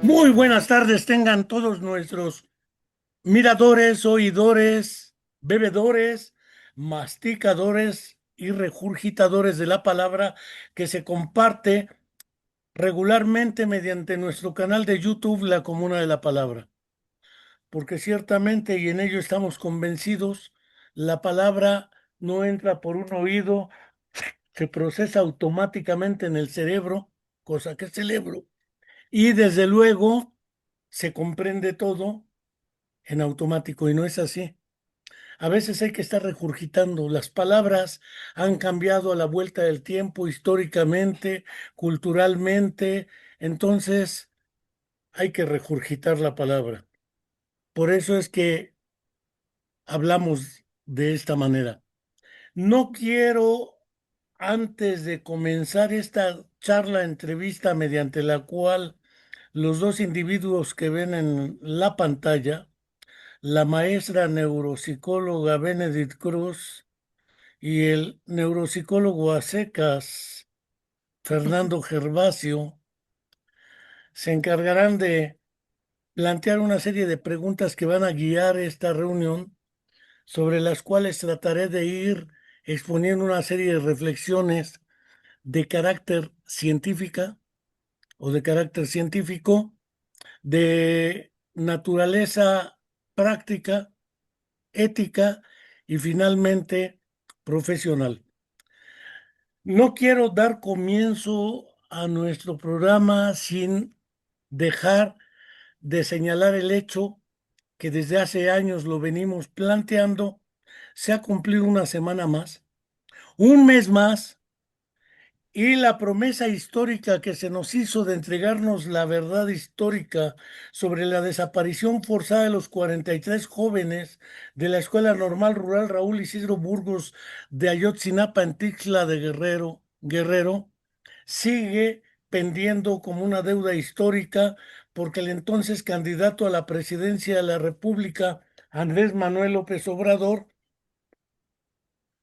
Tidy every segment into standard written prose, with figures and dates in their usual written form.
Muy buenas tardes, tengan todos nuestros miradores, oidores, bebedores, masticadores y regurgitadores de la palabra que se comparte regularmente mediante nuestro canal de YouTube, La Comuna de la Palabra. Porque ciertamente, y en ello estamos convencidos, la palabra no entra por un oído, se procesa automáticamente en el cerebro, cosa que celebro, y desde luego se comprende todo en automático y no es así. A veces hay que estar regurgitando. Las palabras han cambiado a la vuelta del tiempo, históricamente, culturalmente. Entonces hay que regurgitar la palabra. Por eso es que hablamos de esta manera. No quiero, antes de comenzar esta charla, entrevista mediante la cual los dos individuos que ven en la pantalla, la maestra neuropsicóloga Benedict Cruz y el neuropsicólogo a secas Fernando Gervasio, se encargarán de plantear una serie de preguntas que van a guiar esta reunión, sobre las cuales trataré de ir exponiendo una serie de reflexiones de carácter científica o de carácter científico, de naturaleza práctica, ética y finalmente profesional. No quiero dar comienzo a nuestro programa sin dejar de señalar el hecho que desde hace años lo venimos planteando. Se ha cumplido una semana más, un mes más, y la promesa histórica que se nos hizo de entregarnos la verdad histórica sobre la desaparición forzada de los 43 jóvenes de la Escuela Normal Rural Raúl Isidro Burgos de Ayotzinapa en Tixla de Guerrero, sigue pendiendo como una deuda histórica, porque el entonces candidato a la presidencia de la República, Andrés Manuel López Obrador,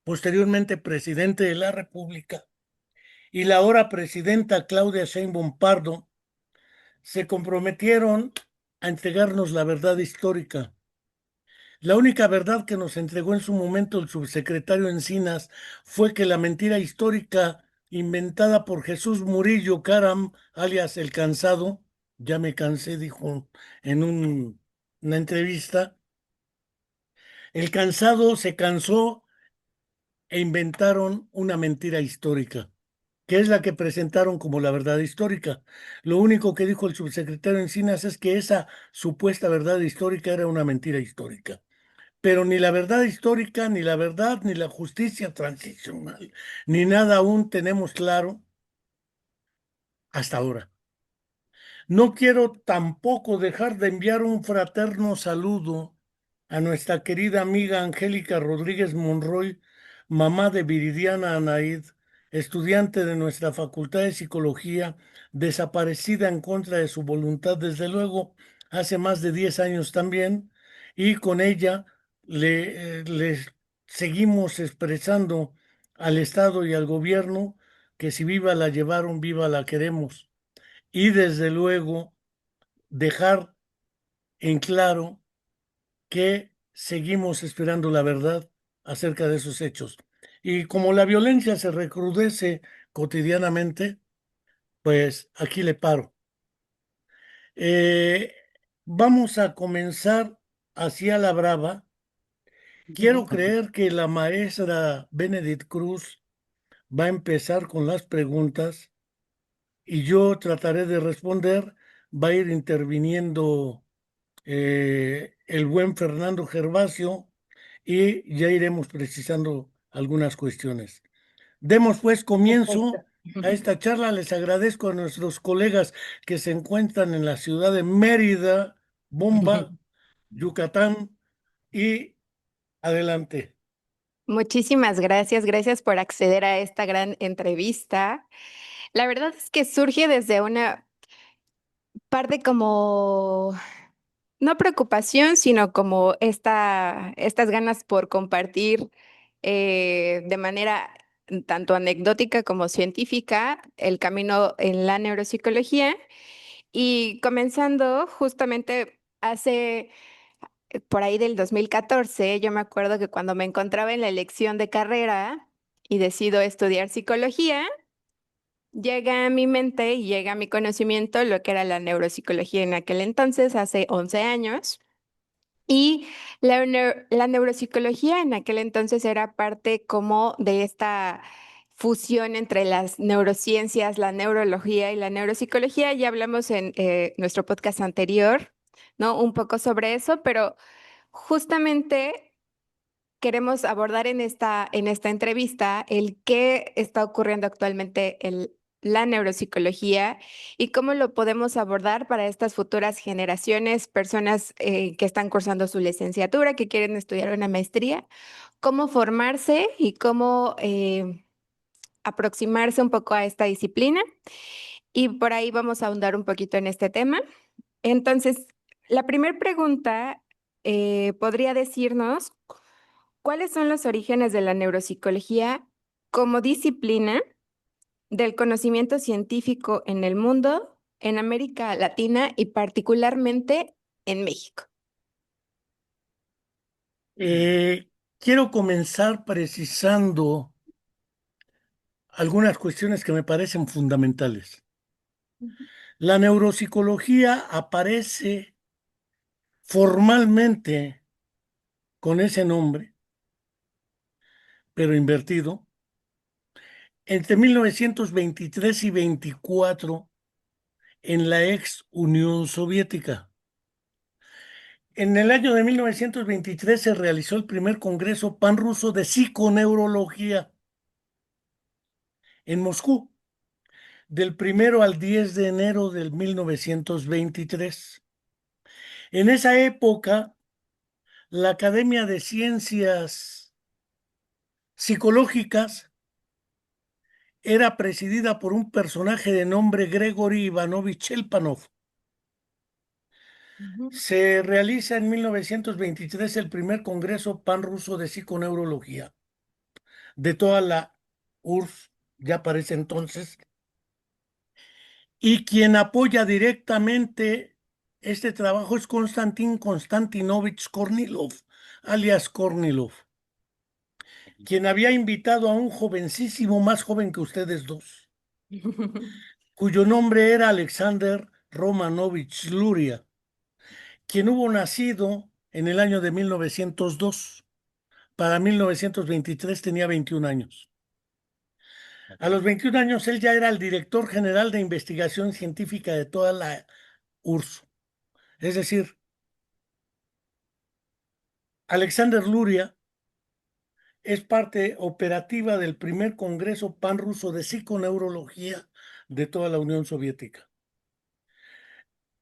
posteriormente presidente de la República, y la ahora presidenta Claudia Sheinbaum Pardo se comprometieron a entregarnos la verdad histórica. La única verdad que nos entregó en su momento el subsecretario Encinas fue que la mentira histórica inventada por Jesús Murillo Caram, alias El Cansado, ya me cansé, dijo en una entrevista, el cansado se cansó e inventaron una mentira histórica, que es la que presentaron como la verdad histórica. Lo único que dijo el subsecretario Encinas es que esa supuesta verdad histórica era una mentira histórica. Pero ni la verdad histórica, ni la verdad, ni la justicia transicional, ni nada aún tenemos claro hasta ahora. No quiero tampoco dejar de enviar un fraterno saludo a nuestra querida amiga Angélica Rodríguez Monroy, mamá de Viridiana Anaid, estudiante de nuestra Facultad de Psicología, desaparecida en contra de su voluntad, desde luego, hace más de 10 años también, y con ella le seguimos expresando al Estado y al gobierno que si viva la llevaron, viva la queremos. Y desde luego dejar en claro que seguimos esperando la verdad acerca de esos hechos. Y como la violencia se recrudece cotidianamente, pues aquí le paro. Eh, Vamos a comenzar hacia la brava. Quiero creer que la maestra Benedict Cruz va a empezar con las preguntas y yo trataré de responder. Va a ir interviniendo el buen Fernando Gervasio y ya iremos precisando algunas cuestiones. Demos pues Perfecto. comienzo a esta charla. Les agradezco a nuestros colegas que se encuentran en la ciudad de Mérida, bomba, Yucatán y adelante. Muchísimas gracias, gracias por acceder a esta gran entrevista. La verdad es que surge desde una parte como, no preocupación, sino como estas ganas por compartir de manera tanto anecdótica como científica el camino en la neuropsicología y comenzando justamente hace por ahí del 2014, yo me acuerdo que cuando me encontraba en la elección de carrera y decido estudiar psicología, llega a mi mente y llega a mi conocimiento lo que era la neuropsicología en aquel entonces, hace 11 años. Y la neuropsicología en aquel entonces era parte como de esta fusión entre las neurociencias, la neurología y la neuropsicología. Ya hablamos en nuestro podcast anterior, ¿no? Un poco sobre eso, pero justamente queremos abordar en esta entrevista el qué está ocurriendo actualmente en la neuropsicología y cómo lo podemos abordar para estas futuras generaciones, personas que están cursando su licenciatura, que quieren estudiar una maestría, cómo formarse y cómo aproximarse un poco a esta disciplina. Y por ahí vamos a ahondar un poquito en este tema. Entonces, la primera pregunta podría decirnos, ¿cuáles son los orígenes de la neuropsicología como disciplina del conocimiento científico en el mundo, en América Latina y particularmente en México? Quiero comenzar precisando algunas cuestiones que me parecen fundamentales. Ujú, La neuropsicología aparece formalmente con ese nombre, pero invertido, entre 1923 y 24 en la ex Unión Soviética. En el año de 1923 se realizó el primer Congreso Panruso de Psiconeurología en Moscú, del 1 al 10 de enero del 1923. En esa época, la Academia de Ciencias Psicológicas era presidida por un personaje de nombre Gregory Ivanovich Chelpanov. ujú, Se realiza en 1923 el primer Congreso Panruso de Psiconeurología de toda la URSS, ya para ese entonces, y quien apoya directamente este trabajo es Konstantin Konstantinovich Kornilov, alias Kornilov, quien había invitado a un jovencísimo, más joven que ustedes dos, cuyo nombre era Alexander Romanovich Luria, quien hubo nacido en el año de 1902. Para 1923 tenía 21 años. A los 21 años él ya era el director general de investigación científica de toda la URSS. Es decir, Alexander Luria es parte operativa del primer Congreso Panruso de Psiconeurología de toda la Unión Soviética.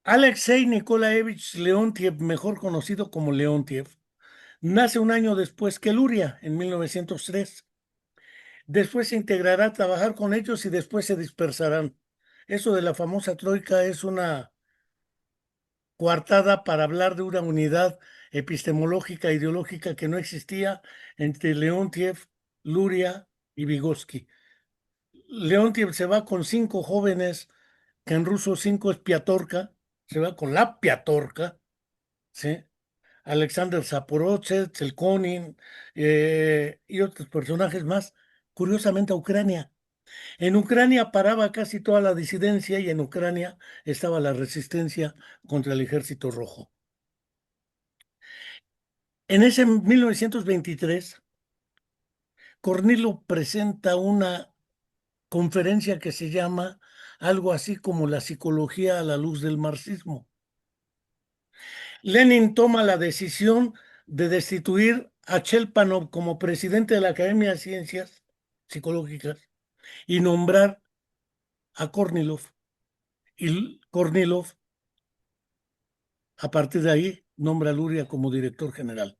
Alexei Nikolaevich Leontiev, mejor conocido como Leontiev, nace un año después que Luria, en 1903. Después se integrará a trabajar con ellos y después se dispersarán. Eso de la famosa troika es una coartada para hablar de una unidad epistemológica e ideológica que no existía entre Leontiev, Luria y Vygotsky. Leontiev se va con 5 jóvenes, que en ruso 5 es piatorka, se va con la piatorka, ¿sí? Alexander Zaporozhye, Tselkonin y otros personajes más, curiosamente a Ucrania. En Ucrania paraba casi toda la disidencia y en Ucrania estaba la resistencia contra el Ejército Rojo. En ese 1923, Cornilo presenta una conferencia que se llama algo así como la psicología a la luz del marxismo. Lenin toma la decisión de destituir a Chelpanov como presidente de la Academia de Ciencias Psicológicas y nombrar a Kornilov. Y Kornilov A partir de ahí, nombra a Luria como director general.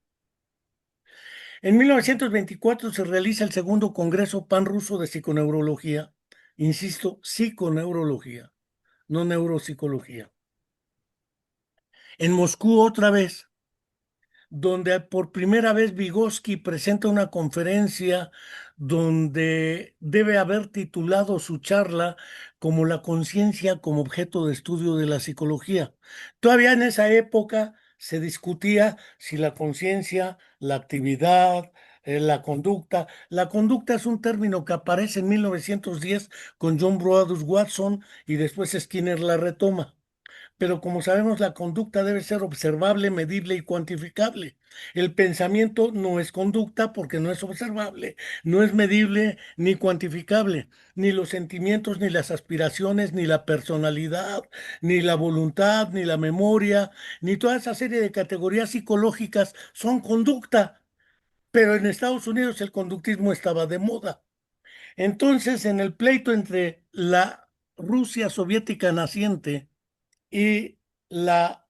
En 1924 se realiza el segundo Congreso Pan-Ruso de Psiconeurología. Insisto, psiconeurología, no neuropsicología. En Moscú otra vez, donde por primera vez Vygotsky presenta una conferencia donde debe haber titulado su charla como La conciencia como objeto de estudio de la psicología. Todavía en esa época se discutía si la conciencia, la actividad, la conducta. La conducta es un término que aparece en 1910 con John Broadus Watson y después Skinner la retoma. Pero como sabemos, la conducta debe ser observable, medible y cuantificable. El pensamiento no es conducta porque no es observable, no es medible ni cuantificable. Ni los sentimientos, ni las aspiraciones, ni la personalidad, ni la voluntad, ni la memoria, ni toda esa serie de categorías psicológicas son conducta. Pero en Estados Unidos el conductismo estaba de moda. Entonces, en el pleito entre la Rusia soviética naciente y la,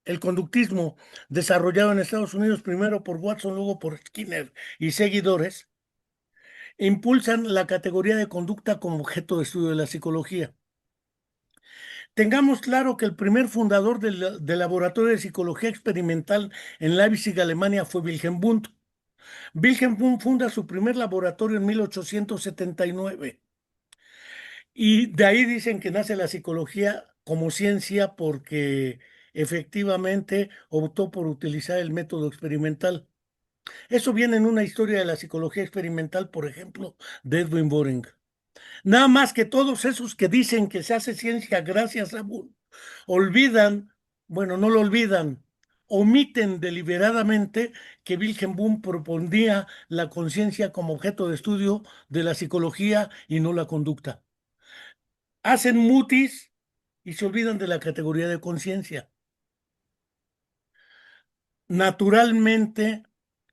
el conductismo desarrollado en Estados Unidos primero por Watson, luego por Skinner y seguidores, impulsan la categoría de conducta como objeto de estudio de la psicología. Tengamos claro que el primer fundador del laboratorio de psicología experimental en Leipzig, Alemania, fue Wilhelm Wundt. Wilhelm Wundt funda su primer laboratorio en 1879. Y de ahí dicen que nace la psicología como ciencia porque efectivamente optó por utilizar el método experimental. Eso viene en una historia de la psicología experimental, por ejemplo, de Edwin Boring. Nada más que todos esos que dicen que se hace ciencia gracias a Bull, olvidan, bueno, no lo olvidan, omiten deliberadamente que Wilhelm Wundt proponía la conciencia como objeto de estudio de la psicología y no la conducta. Hacen mutis y se olvidan de la categoría de conciencia. Naturalmente,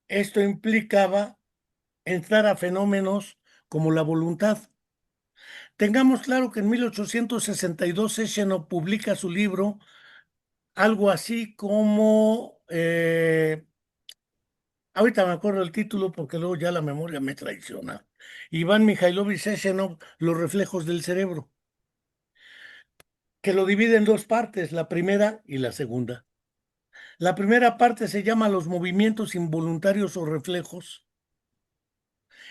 esto implicaba entrar a fenómenos como la voluntad. Tengamos claro que en 1862 Sechenov publica su libro, algo así como, ahorita me acuerdo el título porque luego ya la memoria me traiciona, Iván Mikhailovich Sechenov, Los reflejos del cerebro, que lo divide en dos partes, la primera y la segunda. La primera parte se llama los movimientos involuntarios o reflejos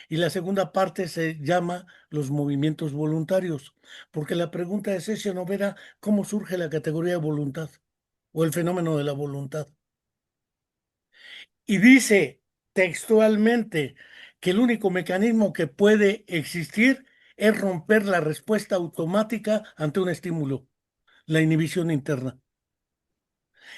y la segunda parte se llama los movimientos voluntarios, porque la pregunta de Sechenov era cómo surge la categoría de voluntad o el fenómeno de la voluntad. Y dice textualmente que el único mecanismo que puede existir es romper la respuesta automática ante un estímulo, la inhibición interna.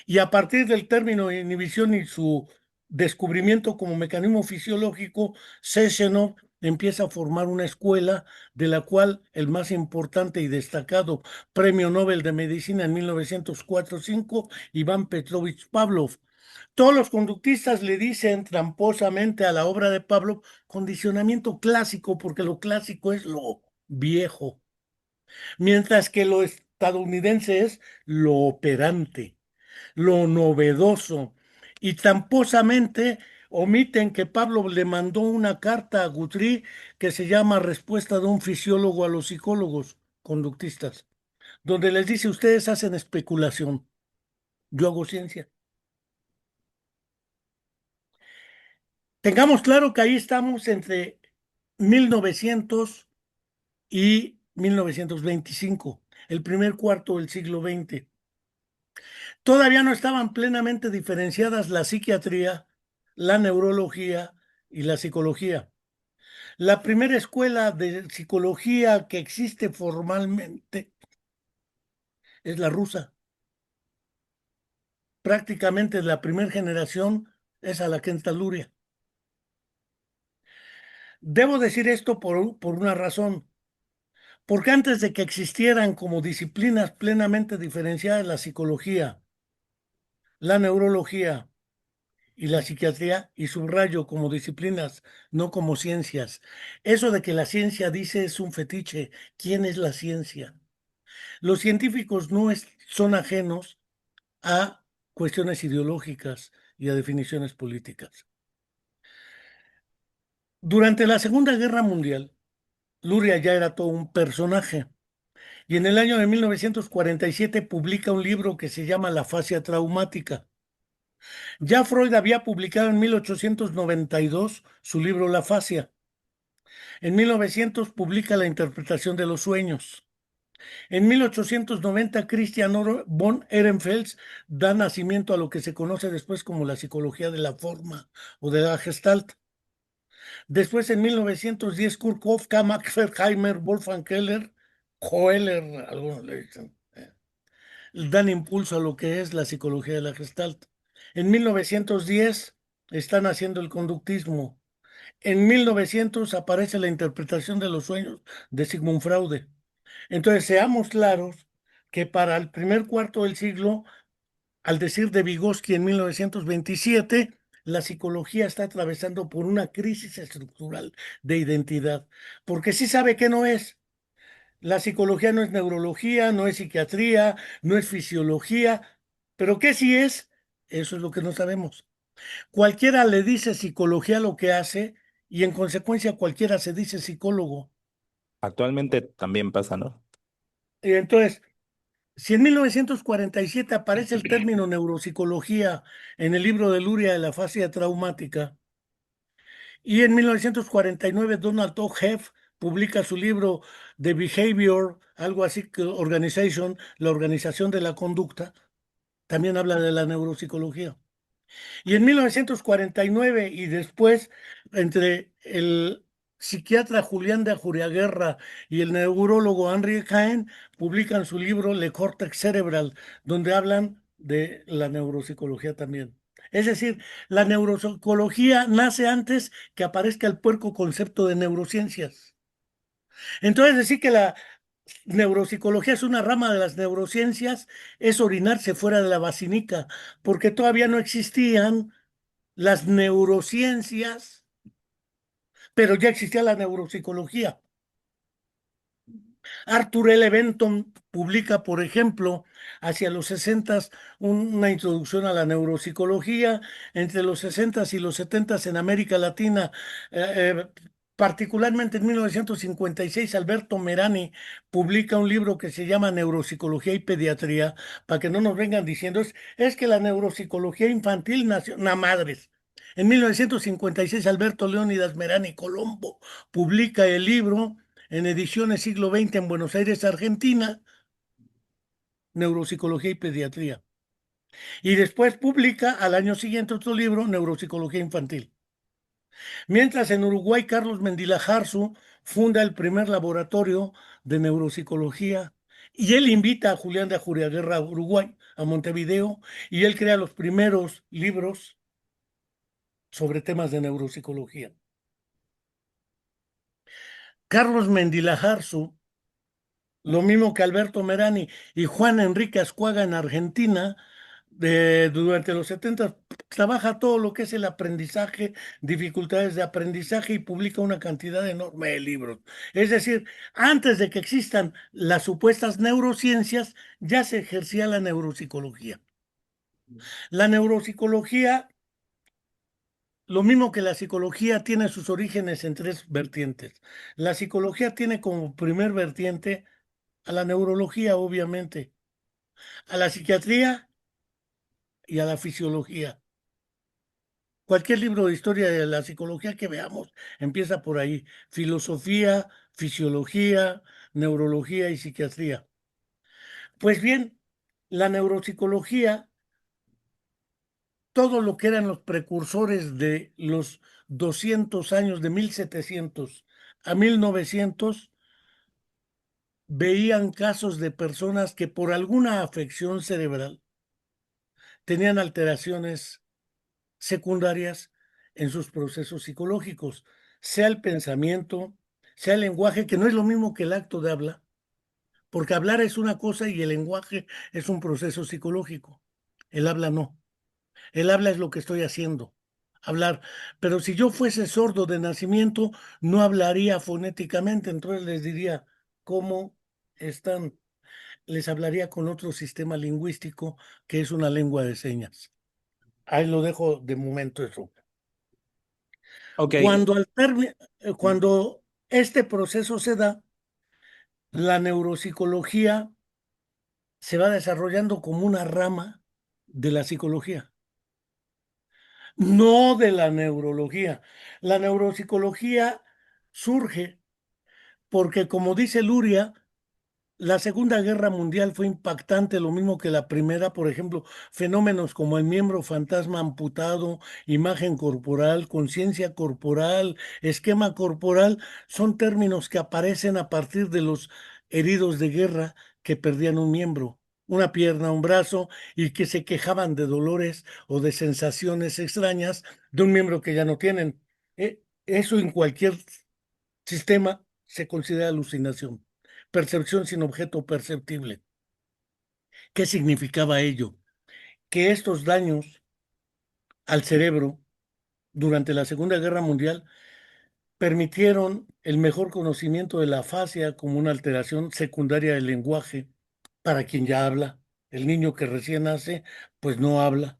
Y a partir del término de inhibición y su descubrimiento como mecanismo fisiológico, Sechenov empieza a formar una escuela de la cual el más importante y destacado Premio Nobel de Medicina en 1904-5, Iván Petrovich Pavlov. Todos los conductistas le dicen tramposamente a la obra de Pavlov condicionamiento clásico, porque lo clásico es lo viejo, mientras que lo estadounidense es lo operante, lo novedoso, y tramposamente omiten que Pablo le mandó una carta a Guthrie que se llama Respuesta de un fisiólogo a los psicólogos conductistas, donde les dice, ustedes hacen especulación, yo hago ciencia. Tengamos claro que ahí estamos entre 1900 y 1925, el primer cuarto del siglo XX. Todavía no estaban plenamente diferenciadas la psiquiatría, la neurología y la psicología. La primera escuela de psicología que existe formalmente es la rusa. Prácticamente la primera generación es a la que entra Luria. Debo decir esto por una razón, porque antes de que existieran como disciplinas plenamente diferenciadas la psicología, la neurología y la psiquiatría, y subrayo como disciplinas, no como ciencias. Eso de que la ciencia dice es un fetiche. ¿Quién es la ciencia? Los científicos no son ajenos a cuestiones ideológicas y a definiciones políticas. Durante la Segunda Guerra Mundial, Luria ya era todo un personaje y en el año de 1947 publica un libro que se llama La fascia traumática. Ya Freud había publicado en 1892 su libro La fascia. En 1900 publica La interpretación de los sueños. En 1890, Christian von Ehrenfels da nacimiento a lo que se conoce después como la psicología de la forma o de la Gestalt. Después, en 1910, Kurt Kafka, Max Horkheimer, Wolfgang Keller, Koehler, algunos le dicen, dan impulso a lo que es la psicología de la Gestalt. En 1910 están haciendo el conductismo. En 1900 aparece la interpretación de los sueños de Sigmund Freud. Entonces, seamos claros que para el primer cuarto del siglo, al decir de Vygotsky en 1927, la psicología está atravesando por una crisis estructural de identidad, porque sí sabe que no es. La psicología no es neurología, no es psiquiatría, no es fisiología, pero ¿qué sí es? Eso es lo que no sabemos. Cualquiera le dice psicología lo que hace y en consecuencia cualquiera se dice psicólogo. Actualmente también pasa, ¿no? Y entonces, si en 1947 aparece el término neuropsicología en el libro de Luria de la fascia traumática, y en 1949 Donald O. Heff publica su libro The Behavior, algo así que Organization, la organización de la conducta, también habla de la neuropsicología. Y en 1949 y después, entre el psiquiatra Julián de Ajuriaguerra y el neurólogo Henri Cahen, publican su libro Le Cortex Cerebral, donde hablan de la neuropsicología también. Es decir, la neuropsicología nace antes que aparezca el puerco concepto de neurociencias. Entonces, decir que la neuropsicología es una rama de las neurociencias es orinarse fuera de la basinica, porque todavía no existían las neurociencias, pero ya existía la neuropsicología. Arthur L. Benton publica, por ejemplo, hacia los 60 una introducción a la neuropsicología, entre los 60 y los 70 en América Latina, particularmente en 1956, Alberto Merani publica un libro que se llama Neuropsicología y Pediatría, para que no nos vengan diciendo, es que la neuropsicología infantil nació, na madres. En 1956, Alberto Leónidas Merani Colombo publica el libro en ediciones siglo XX en Buenos Aires, Argentina, Neuropsicología y Pediatría. Y después publica al año siguiente otro libro, Neuropsicología Infantil. Mientras en Uruguay, Carlos Mendilajarzu funda el primer laboratorio de neuropsicología y él invita a Julián de Ajuriaguerra a Uruguay, a Montevideo, y él crea los primeros libros sobre temas de neuropsicología. Carlos Mendilajarzu, lo mismo que Alberto Merani y Juan Enrique Ascuaga en Argentina, durante los 70 trabaja todo lo que es el aprendizaje, dificultades de aprendizaje y publica una cantidad enorme de libros. Es decir, antes de que existan las supuestas neurociencias, ya se ejercía la neuropsicología. La neuropsicología, lo mismo que la psicología, tiene sus orígenes en tres vertientes. La psicología tiene como primer vertiente a la neurología, obviamente, a la psiquiatría y a la fisiología. Cualquier libro de historia de la psicología que veamos empieza por ahí. Filosofía, fisiología, neurología y psiquiatría. Pues bien, la neuropsicología, todo lo que eran los precursores de los 200 años, de 1700 a 1900, veían casos de personas que por alguna afección cerebral tenían alteraciones secundarias en sus procesos psicológicos, sea el pensamiento, sea el lenguaje, que no es lo mismo que el acto de habla, porque hablar es una cosa y el lenguaje es un proceso psicológico. El habla no. El habla es lo que estoy haciendo, hablar. Pero si yo fuese sordo de nacimiento, no hablaría fonéticamente, entonces les diría, ¿cómo están? les hablaría con otro sistema lingüístico que es una lengua de señas. Ahí lo dejo de momento eso. Ok, Cuando este proceso se da, la neuropsicología se va desarrollando como una rama de la psicología, no de la neurología. La neuropsicología surge porque, como dice Luria, la Segunda Guerra Mundial fue impactante, lo mismo que la primera, por ejemplo, fenómenos como el miembro fantasma amputado, imagen corporal, conciencia corporal, esquema corporal, son términos que aparecen a partir de los heridos de guerra que perdían un miembro, una pierna, un brazo, y que se quejaban de dolores o de sensaciones extrañas de un miembro que ya no tienen. Eso en cualquier sistema se considera alucinación. Percepción sin objeto perceptible. ¿Qué significaba ello? Que estos daños al cerebro durante la Segunda Guerra Mundial permitieron el mejor conocimiento de la afasia como una alteración secundaria del lenguaje para quien ya habla. El niño que recién nace, pues no habla.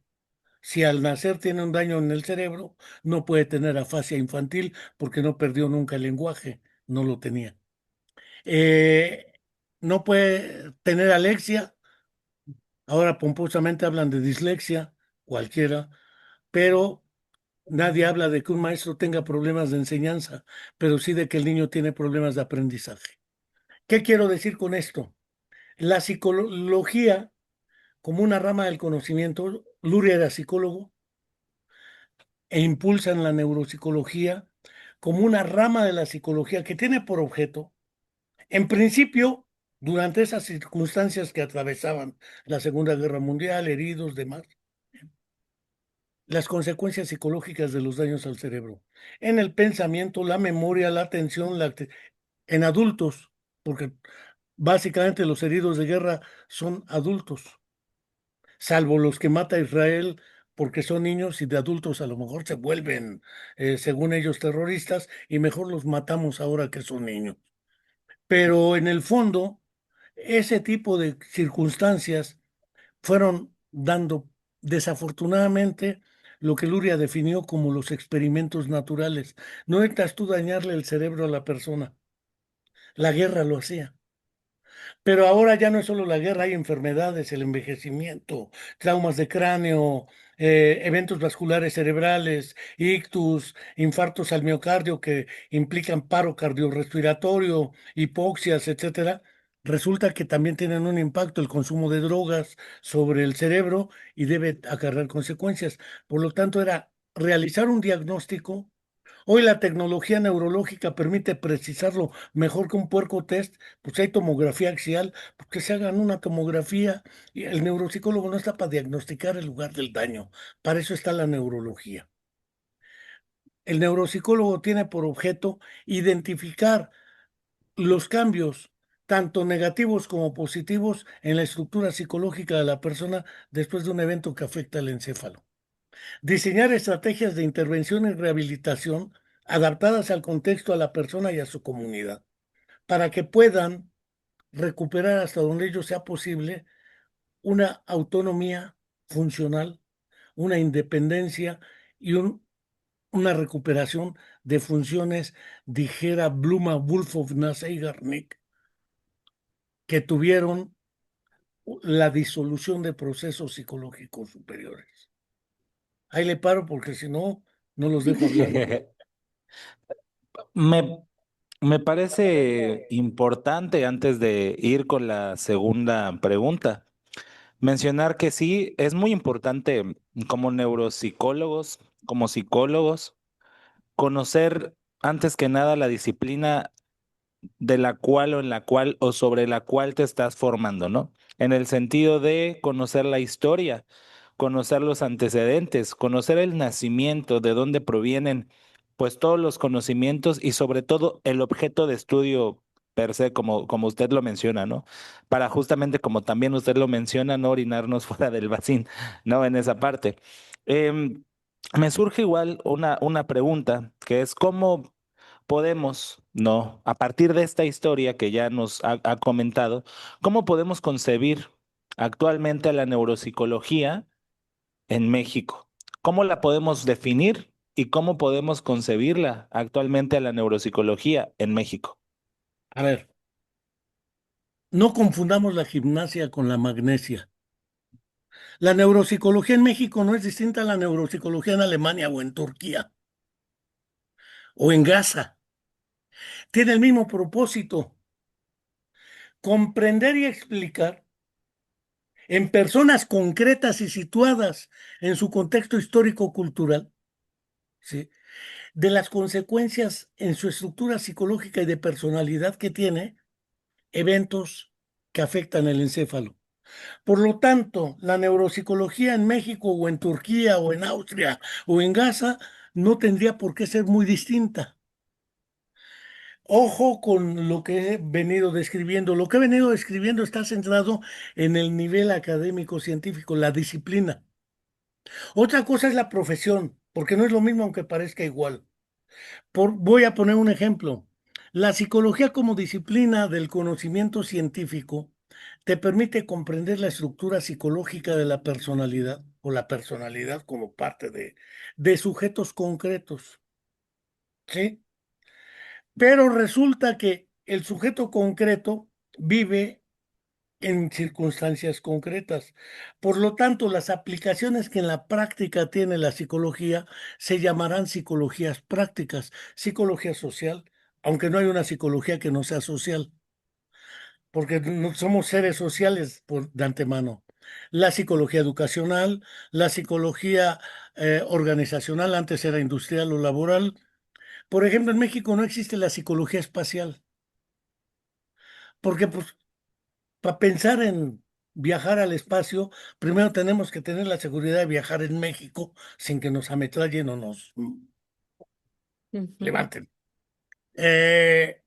Si al nacer tiene un daño en el cerebro, no puede tener afasia infantil porque no perdió nunca el lenguaje, no lo tenía. Eh, no puede tener alexia. Ahora pomposamente hablan de dislexia, cualquiera, pero nadie habla de que un maestro tenga problemas de enseñanza, pero sí de que el niño tiene problemas de aprendizaje. ¿Qué quiero decir con esto? La psicología, como una rama del conocimiento, Luria era psicólogo, e impulsan la neuropsicología como una rama de la psicología que tiene por objeto, en principio, durante esas circunstancias que atravesaban la Segunda Guerra Mundial, heridos, demás, las consecuencias psicológicas de los daños al cerebro, en el pensamiento, la memoria, la atención, en adultos, porque básicamente los heridos de guerra son adultos, salvo los que mata Israel porque son niños y de adultos a lo mejor se vuelven, según ellos, terroristas y mejor los matamos ahora que son niños. Pero en el fondo, ese tipo de circunstancias fueron dando, desafortunadamente, lo que Luria definió como los experimentos naturales. No necesitas tú dañarle el cerebro a la persona. La guerra lo hacía. Pero ahora ya no es solo la guerra, hay enfermedades, el envejecimiento, traumas de cráneo, eventos vasculares cerebrales, ictus, infartos al miocardio que implican paro cardiorrespiratorio, hipoxias, etcétera. Resulta que también tienen un impacto el consumo de drogas sobre el cerebro y debe acarrear consecuencias. Por lo tanto, era realizar un diagnóstico. Hoy la tecnología neurológica permite precisarlo mejor que un puerco test, pues hay tomografía axial, porque se hagan una tomografía y el neuropsicólogo no está para diagnosticar el lugar del daño, para eso está la neurología. El neuropsicólogo tiene por objeto identificar los cambios, tanto negativos como positivos, en la estructura psicológica de la persona después de un evento que afecta al encéfalo. Diseñar estrategias de intervención y rehabilitación adaptadas al contexto, a la persona y a su comunidad, para que puedan recuperar hasta donde ello sea posible una autonomía funcional, una independencia y una recuperación de funciones, dijera Bluma Wolfowna Zeigarnik, que tuvieron la disolución de procesos psicológicos superiores. Ahí le paro porque si no, no los dejo hablar. me, me parece importante antes de ir con la segunda pregunta, mencionar que sí, es muy importante como neuropsicólogos, como psicólogos, conocer antes que nada la disciplina de la cual o en la cual o sobre la cual te estás formando, ¿no? En el sentido de conocer la historia, conocer los antecedentes, conocer el nacimiento, de dónde provienen, pues todos los conocimientos y sobre todo el objeto de estudio per se, como usted lo menciona, ¿no? Para justamente como también usted lo menciona, no orinarnos fuera del vacín, ¿no? En esa parte. Me surge igual una pregunta, que es cómo podemos, no, a partir de esta historia que ya nos ha comentado, cómo podemos concebir actualmente a la neuropsicología en México? ¿Cómo la podemos definir y cómo podemos concebirla actualmente a la neuropsicología en México? A ver, no confundamos la gimnasia con la magnesia. La neuropsicología en México no es distinta a la neuropsicología en Alemania o en Turquía o en Gaza. Tiene el mismo propósito: comprender y explicar en personas concretas y situadas en su contexto histórico-cultural, ¿sí?, de las consecuencias en su estructura psicológica y de personalidad que tiene eventos que afectan el encéfalo. Por lo tanto, la neuropsicología en México o en Turquía o en Austria o en Gaza no tendría por qué ser muy distinta. Ojo con lo que he venido describiendo. Lo que he venido describiendo está centrado en el nivel académico científico, la disciplina. Otra cosa es la profesión, porque no es lo mismo aunque parezca igual. Voy a poner un ejemplo. La psicología como disciplina del conocimiento científico te permite comprender la estructura psicológica de la personalidad o la personalidad como parte de sujetos concretos, ¿sí? Pero resulta que el sujeto concreto vive en circunstancias concretas. Por lo tanto, las aplicaciones que en la práctica tiene la psicología se llamarán psicologías prácticas, psicología social, aunque no hay una psicología que no sea social, porque no somos seres sociales de antemano. La psicología educacional, la psicología organizacional, antes era industrial o laboral. Por ejemplo, en México no existe la psicología espacial, porque pues para pensar en viajar al espacio, primero tenemos que tener la seguridad de viajar en México sin que nos ametrallen o nos Ujú. levanten. Eh,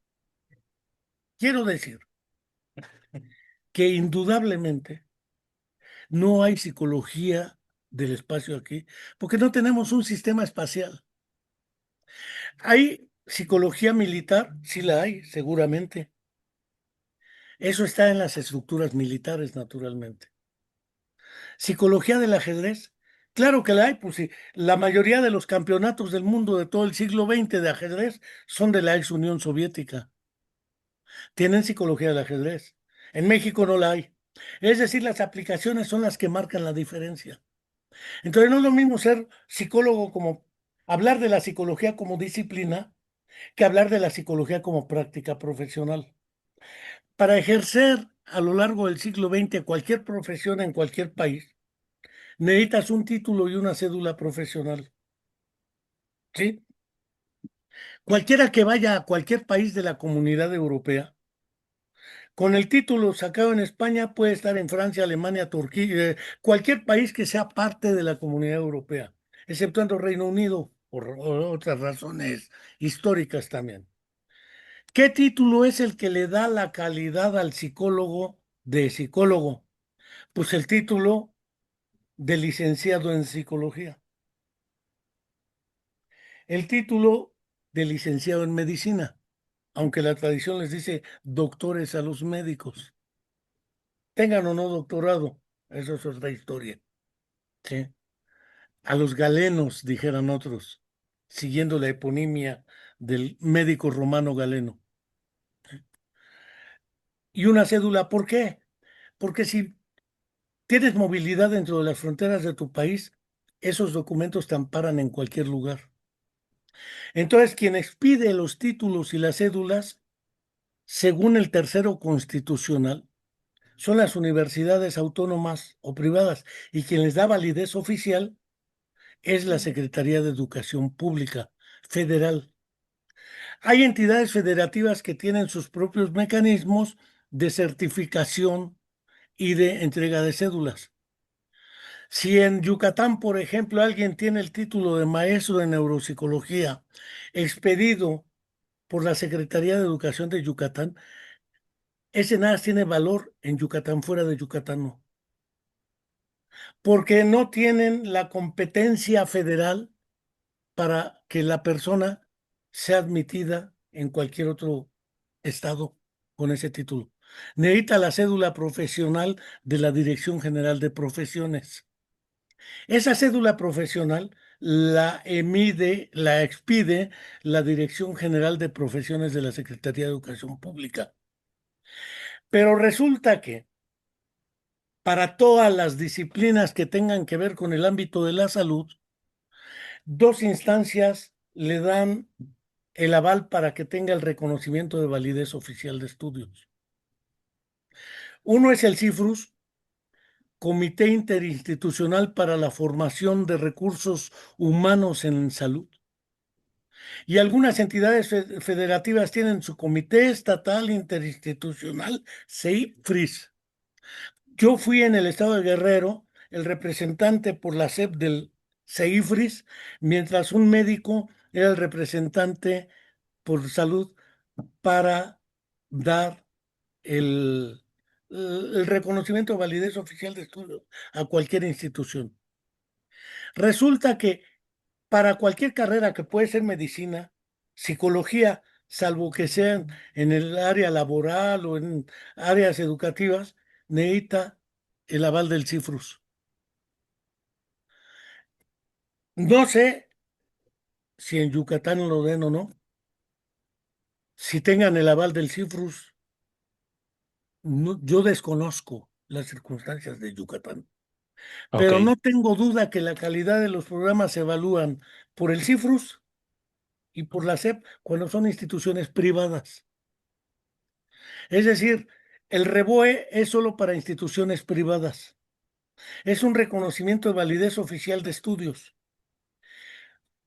quiero decir que indudablemente no hay psicología del espacio aquí, porque no tenemos un sistema espacial. ¿Hay psicología militar? Sí la hay, seguramente. Eso está en las estructuras militares, naturalmente. Psicología del ajedrez. Claro que la hay, pues sí. La mayoría de los campeonatos del mundo de todo el siglo XX de ajedrez son de la ex Unión Soviética. Tienen psicología del ajedrez. En México no la hay. Es decir, las aplicaciones son las que marcan la diferencia. Entonces no es lo mismo ser psicólogo como hablar de la psicología como disciplina que hablar de la psicología como práctica profesional. Para ejercer a lo largo del siglo XX cualquier profesión en cualquier país, necesitas un título y una cédula profesional, ¿sí? Cualquiera que vaya a cualquier país de la Comunidad Europea, con el título sacado en España puede estar en Francia, Alemania, Turquía, cualquier país que sea parte de la Comunidad Europea, exceptuando Reino Unido por otras razones históricas también. ¿Qué título es el que le da la calidad al psicólogo de psicólogo? Pues el título de licenciado en psicología. El título de licenciado en medicina, aunque la tradición les dice doctores a los médicos. Tengan o no doctorado, eso es otra historia, ¿sí? A los galenos, dijeran otros, siguiendo la eponimia del médico romano Galeno. Y una cédula, ¿por qué? Porque si tienes movilidad dentro de las fronteras de tu país, esos documentos te amparan en cualquier lugar. Entonces, quien expide los títulos y las cédulas, según el tercero constitucional, son las universidades autónomas o privadas, y quien les da validez oficial es la Secretaría de Educación Pública Federal. Hay entidades federativas que tienen sus propios mecanismos de certificación y de entrega de cédulas. Si en Yucatán, por ejemplo, alguien tiene el título de maestro de neuropsicología expedido por la Secretaría de Educación de Yucatán, ese nada tiene valor en Yucatán, fuera de Yucatán no, porque no tienen la competencia federal para que la persona sea admitida en cualquier otro estado con ese título. Necesita la cédula profesional de la Dirección General de Profesiones. Esa cédula profesional la expide la Dirección General de Profesiones de la Secretaría de Educación Pública. Pero resulta que para todas las disciplinas que tengan que ver con el ámbito de la salud, dos instancias le dan el aval para que tenga el reconocimiento de validez oficial de estudios. Uno es el CIFRUS, Comité Interinstitucional para la Formación de Recursos Humanos en Salud. Y algunas entidades federativas tienen su Comité Estatal Interinstitucional, CEIFRIS. Yo fui en el estado de Guerrero el representante por la SEP del CEIFRIS, mientras un médico era el representante por salud para dar el, el reconocimiento de validez oficial de estudio a cualquier institución. Resulta que para cualquier carrera que puede ser medicina, psicología, salvo que sean en el área laboral o en áreas educativas, necesita el aval del CIFRUS. No sé si en Yucatán lo den o no, si tengan el aval del CIFRUS, yo desconozco las circunstancias de Yucatán, Ok, pero no tengo duda que la calidad de los programas se evalúan por el CIFRUS y por la SEP cuando son instituciones privadas. Es decir, el REBOE es solo para instituciones privadas. Es un reconocimiento de validez oficial de estudios.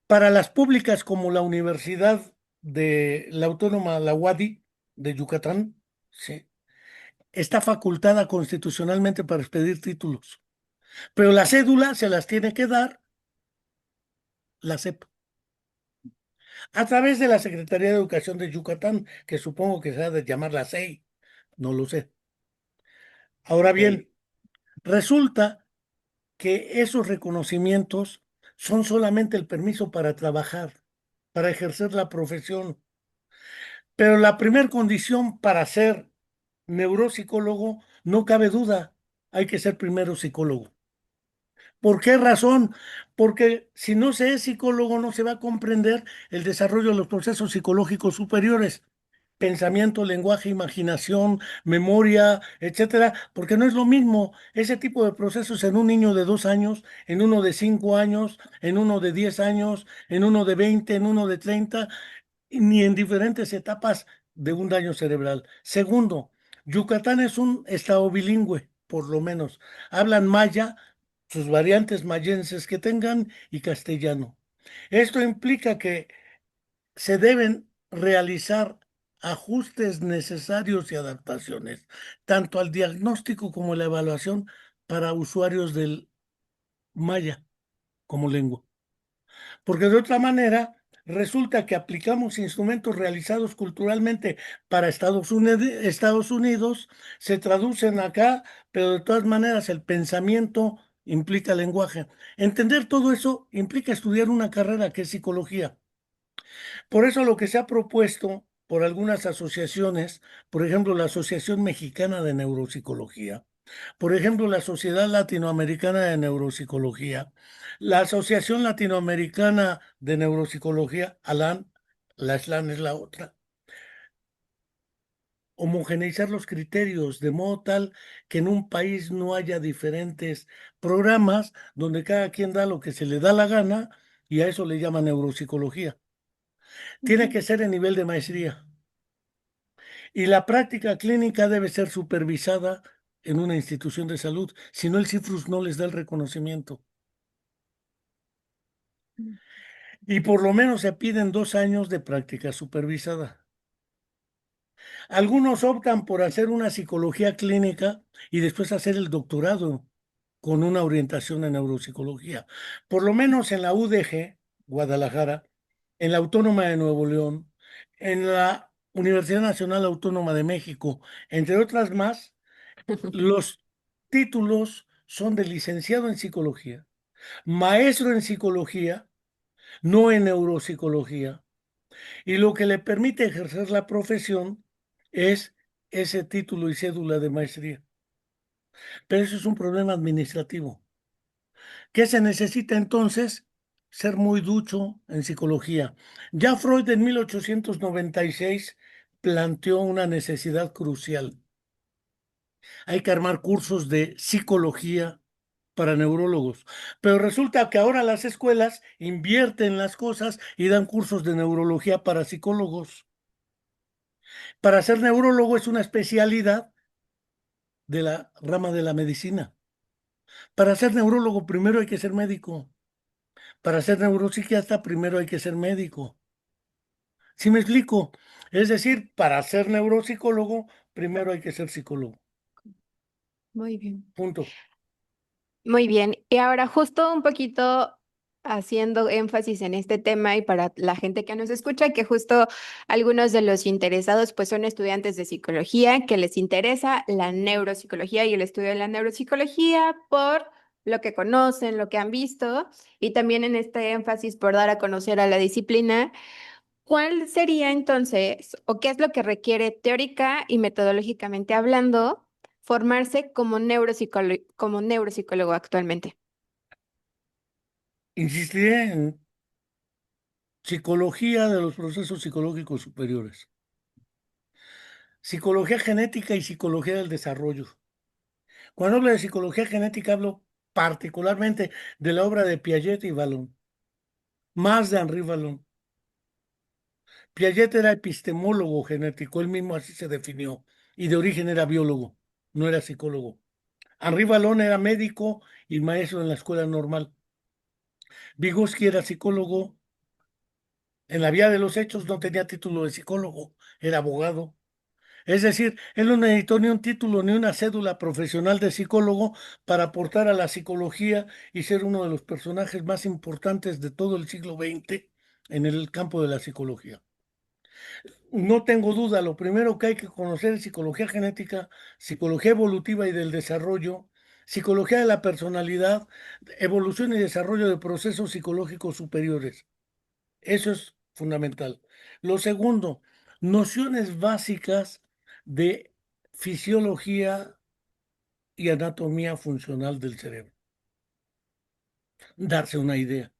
Para las públicas como la Universidad de la Autónoma, la UADY de Yucatán, sí, está facultada constitucionalmente para expedir títulos. Pero la cédula se las tiene que dar la SEP a través de la Secretaría de Educación de Yucatán, que supongo que se ha de llamar la SEI, no lo sé. Ahora ok. bien, resulta que esos reconocimientos son solamente el permiso para trabajar, para ejercer la profesión. Pero la primera condición para ser neuropsicólogo, no cabe duda, hay que ser primero psicólogo. ¿Por qué razón? Porque si no se es psicólogo, no se va a comprender el desarrollo de los procesos psicológicos superiores. Pensamiento, lenguaje, imaginación, memoria, etcétera, porque no es lo mismo ese tipo de procesos en un niño de 2 años, en uno de 5 años, en uno de 10 años, en uno de 20, en uno de 30, ni en diferentes etapas de un daño cerebral. Segundo, Yucatán es un estado bilingüe, por lo menos. Hablan maya, sus variantes mayenses que tengan y castellano. Esto implica que se deben realizar ajustes necesarios y adaptaciones, tanto al diagnóstico como la evaluación para usuarios del maya como lengua. Porque de otra manera, resulta que aplicamos instrumentos realizados culturalmente para Estados Unidos, se traducen acá, pero de todas maneras el pensamiento implica lenguaje. Entender todo eso implica estudiar una carrera que es psicología. Por eso lo que se ha propuesto por algunas asociaciones, por ejemplo, la Asociación Mexicana de Neuropsicología, por ejemplo, la Sociedad Latinoamericana de Neuropsicología, la Asociación Latinoamericana de Neuropsicología, ALAN, la SLAN es la otra, homogeneizar los criterios de modo tal que en un país no haya diferentes programas donde cada quien da lo que se le da la gana y a eso le llaman neuropsicología. Tiene Ujú. que ser en nivel de maestría. Y la práctica clínica debe ser supervisada en una institución de salud, si no el CIFRUS no les da el reconocimiento. Y por lo menos se piden 2 años de práctica supervisada. Algunos optan por hacer una psicología clínica y después hacer el doctorado con una orientación en neuropsicología. Por lo menos en la UDG, Guadalajara, en la Autónoma de Nuevo León, en la Universidad Nacional Autónoma de México, entre otras más, los títulos son de licenciado en psicología, maestro en psicología, no en neuropsicología, Y lo que le permite ejercer la profesión es ese título y cédula de maestría. Pero eso es un problema administrativo. ¿Qué se necesita entonces? Ser muy ducho en psicología. Ya Freud en 1896 planteó una necesidad crucial. Hay que armar cursos de psicología para neurólogos. Pero resulta que ahora las escuelas invierten las cosas y dan cursos de neurología para psicólogos. Para ser neurólogo es una especialidad de la rama de la medicina. Para ser neurólogo primero hay que ser médico. Para ser neuropsiquiatra primero hay que ser médico. ¿Sí me explico? Es decir, para ser neuropsicólogo primero hay que ser psicólogo. Muy bien. Punto. Muy bien. Y ahora justo un poquito haciendo énfasis en este tema y para la gente que nos escucha, que justo algunos de los interesados pues son estudiantes de psicología, que les interesa la neuropsicología y el estudio de la neuropsicología por lo que conocen, lo que han visto, y también en este énfasis por dar a conocer a la disciplina. ¿Cuál sería entonces, o qué es lo que requiere teórica y metodológicamente hablando, formarse como neuropsicólogo actualmente? Insistiré en psicología de los procesos psicológicos superiores. Psicología genética y psicología del desarrollo. Cuando hablo de psicología genética hablo particularmente de la obra de Piaget y Vallon, más de Henri Vallon. Piaget era epistemólogo genético, él mismo así se definió, y de origen era biólogo, no era psicólogo. Henri Vallon era médico y maestro en la escuela normal. Vygotsky era psicólogo, en la vía de los hechos no tenía título de psicólogo, era abogado. Es decir, él no necesitó ni un título ni una cédula profesional de psicólogo para aportar a la psicología y ser uno de los personajes más importantes de todo el siglo XX en el campo de la psicología. No tengo duda, lo primero que hay que conocer es psicología genética, psicología evolutiva y del desarrollo, psicología de la personalidad, evolución y desarrollo de procesos psicológicos superiores. Eso es fundamental. Lo segundo, nociones básicas de fisiología y anatomía funcional del cerebro. Darse una idea.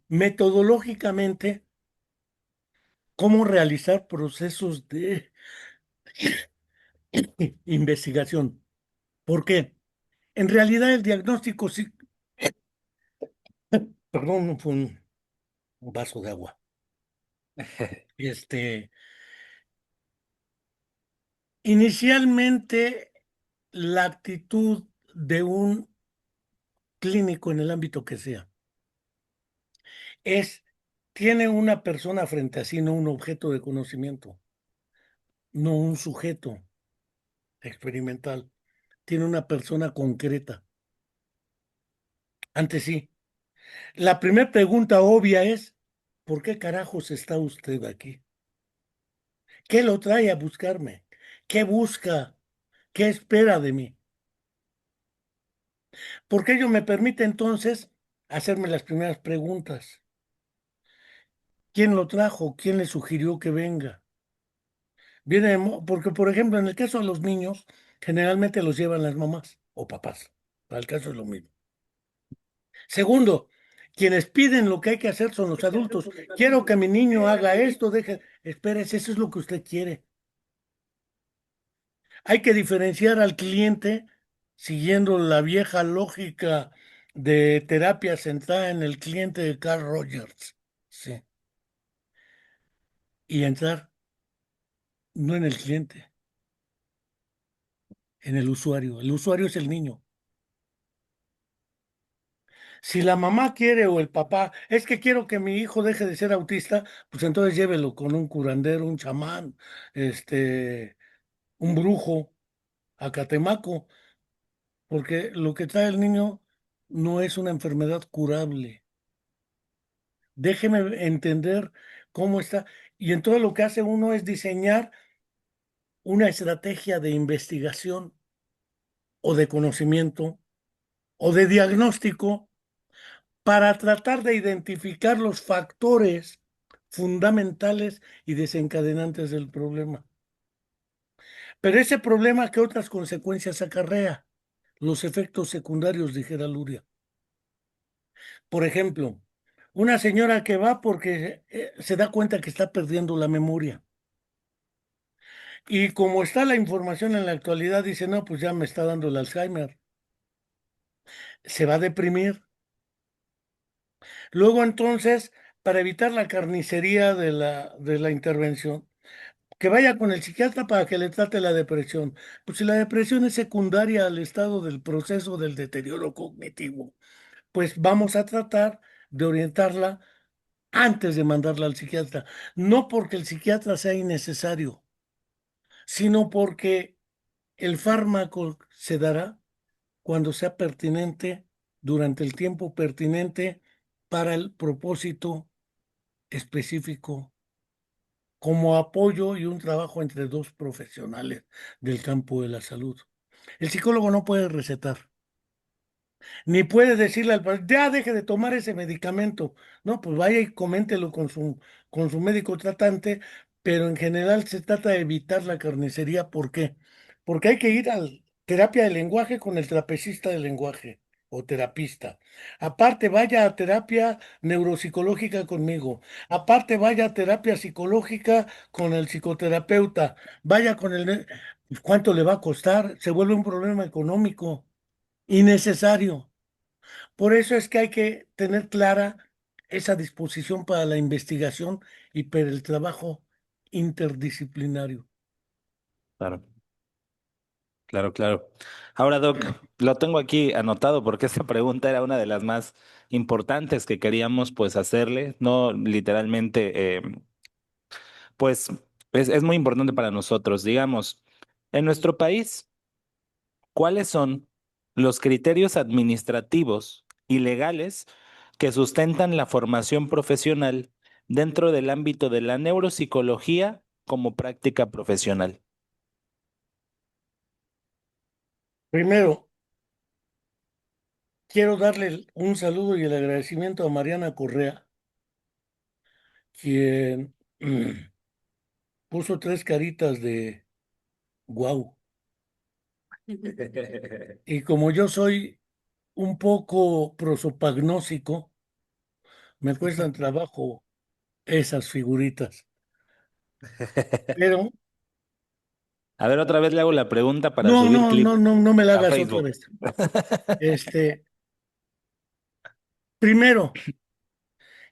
Metodológicamente, cómo realizar procesos de investigación. ¿Por qué? En realidad el diagnóstico, sí, perdón, fue un vaso de agua. Este, inicialmente la actitud de un clínico en el ámbito que sea es, tiene una persona frente a sí, no un objeto de conocimiento, no un sujeto experimental, tiene una persona concreta ante sí. La primera pregunta obvia es, ¿por qué carajos está usted aquí? ¿Qué lo trae a buscarme? ¿Qué busca? ¿Qué espera de mí? Porque ello me permite entonces hacerme las primeras preguntas. ¿Quién lo trajo? ¿Quién le sugirió que venga? Porque, por ejemplo, en el caso de los niños, generalmente los llevan las mamás o papás. Para el caso es lo mismo. Segundo, quienes piden lo que hay que hacer son los adultos. Quiero que mi niño haga esto, espérese, eso es lo que usted quiere. Hay que diferenciar al cliente siguiendo la vieja lógica de terapia centrada en el cliente de Carl Rogers. Sí. Y entrar no en el cliente, en el usuario. El usuario es el niño. Si la mamá quiere o el papá, es que quiero que mi hijo deje de ser autista, pues entonces llévelo con un curandero, un chamán, un brujo, a Catemaco, porque lo que trae el niño no es una enfermedad curable. Déjeme entender cómo está. Y entonces lo que hace uno es diseñar una estrategia de investigación o de conocimiento o de diagnóstico para tratar de identificar los factores fundamentales y desencadenantes del problema. Pero ese problema, ¿qué otras consecuencias acarrea? Los efectos secundarios, dijera Luria. Por ejemplo, una señora que va porque se da cuenta que está perdiendo la memoria. Y como está la información en la actualidad, dice, no, pues ya me está dando el Alzheimer. Se va a deprimir. Luego entonces, para evitar la carnicería de la intervención, que vaya con el psiquiatra para que le trate la depresión. Pues si la depresión es secundaria al estado del proceso del deterioro cognitivo, pues vamos a tratar de orientarla antes de mandarla al psiquiatra. No porque el psiquiatra sea innecesario, sino porque el fármaco se dará cuando sea pertinente, durante el tiempo pertinente para el propósito específico, como apoyo y un trabajo entre dos profesionales del campo de la salud. El psicólogo no puede recetar, ni puede decirle al paciente, ya deje de tomar ese medicamento. No, pues vaya y coméntelo con su médico tratante, pero en general se trata de evitar la carnicería. ¿Por qué? Porque hay que ir a terapia de lenguaje con el trapecista de lenguaje o terapista. Aparte, vaya a terapia neuropsicológica conmigo. Aparte, vaya a terapia psicológica con el psicoterapeuta. Vaya con el... ¿Cuánto le va a costar? Se vuelve un problema económico innecesario. Por eso es que hay que tener clara esa disposición para la investigación y para el trabajo interdisciplinario. Claro, claro, claro. Ahora, Doc, lo tengo aquí anotado porque esta pregunta era una de las más importantes que queríamos pues hacerle, no literalmente, pues es muy importante para nosotros. Digamos, en nuestro país, ¿cuáles son los criterios administrativos y legales que sustentan la formación profesional dentro del ámbito de la neuropsicología como práctica profesional? Primero, quiero darle un saludo y el agradecimiento a Mariana Correa, quien puso tres caritas de guau. Y como yo soy un poco prosopagnósico, me cuestan trabajo esas figuritas. Pero A ver, otra vez le hago la pregunta para no, subir no, no, clip no, no me la a hagas otra Facebook. vez. Este, primero,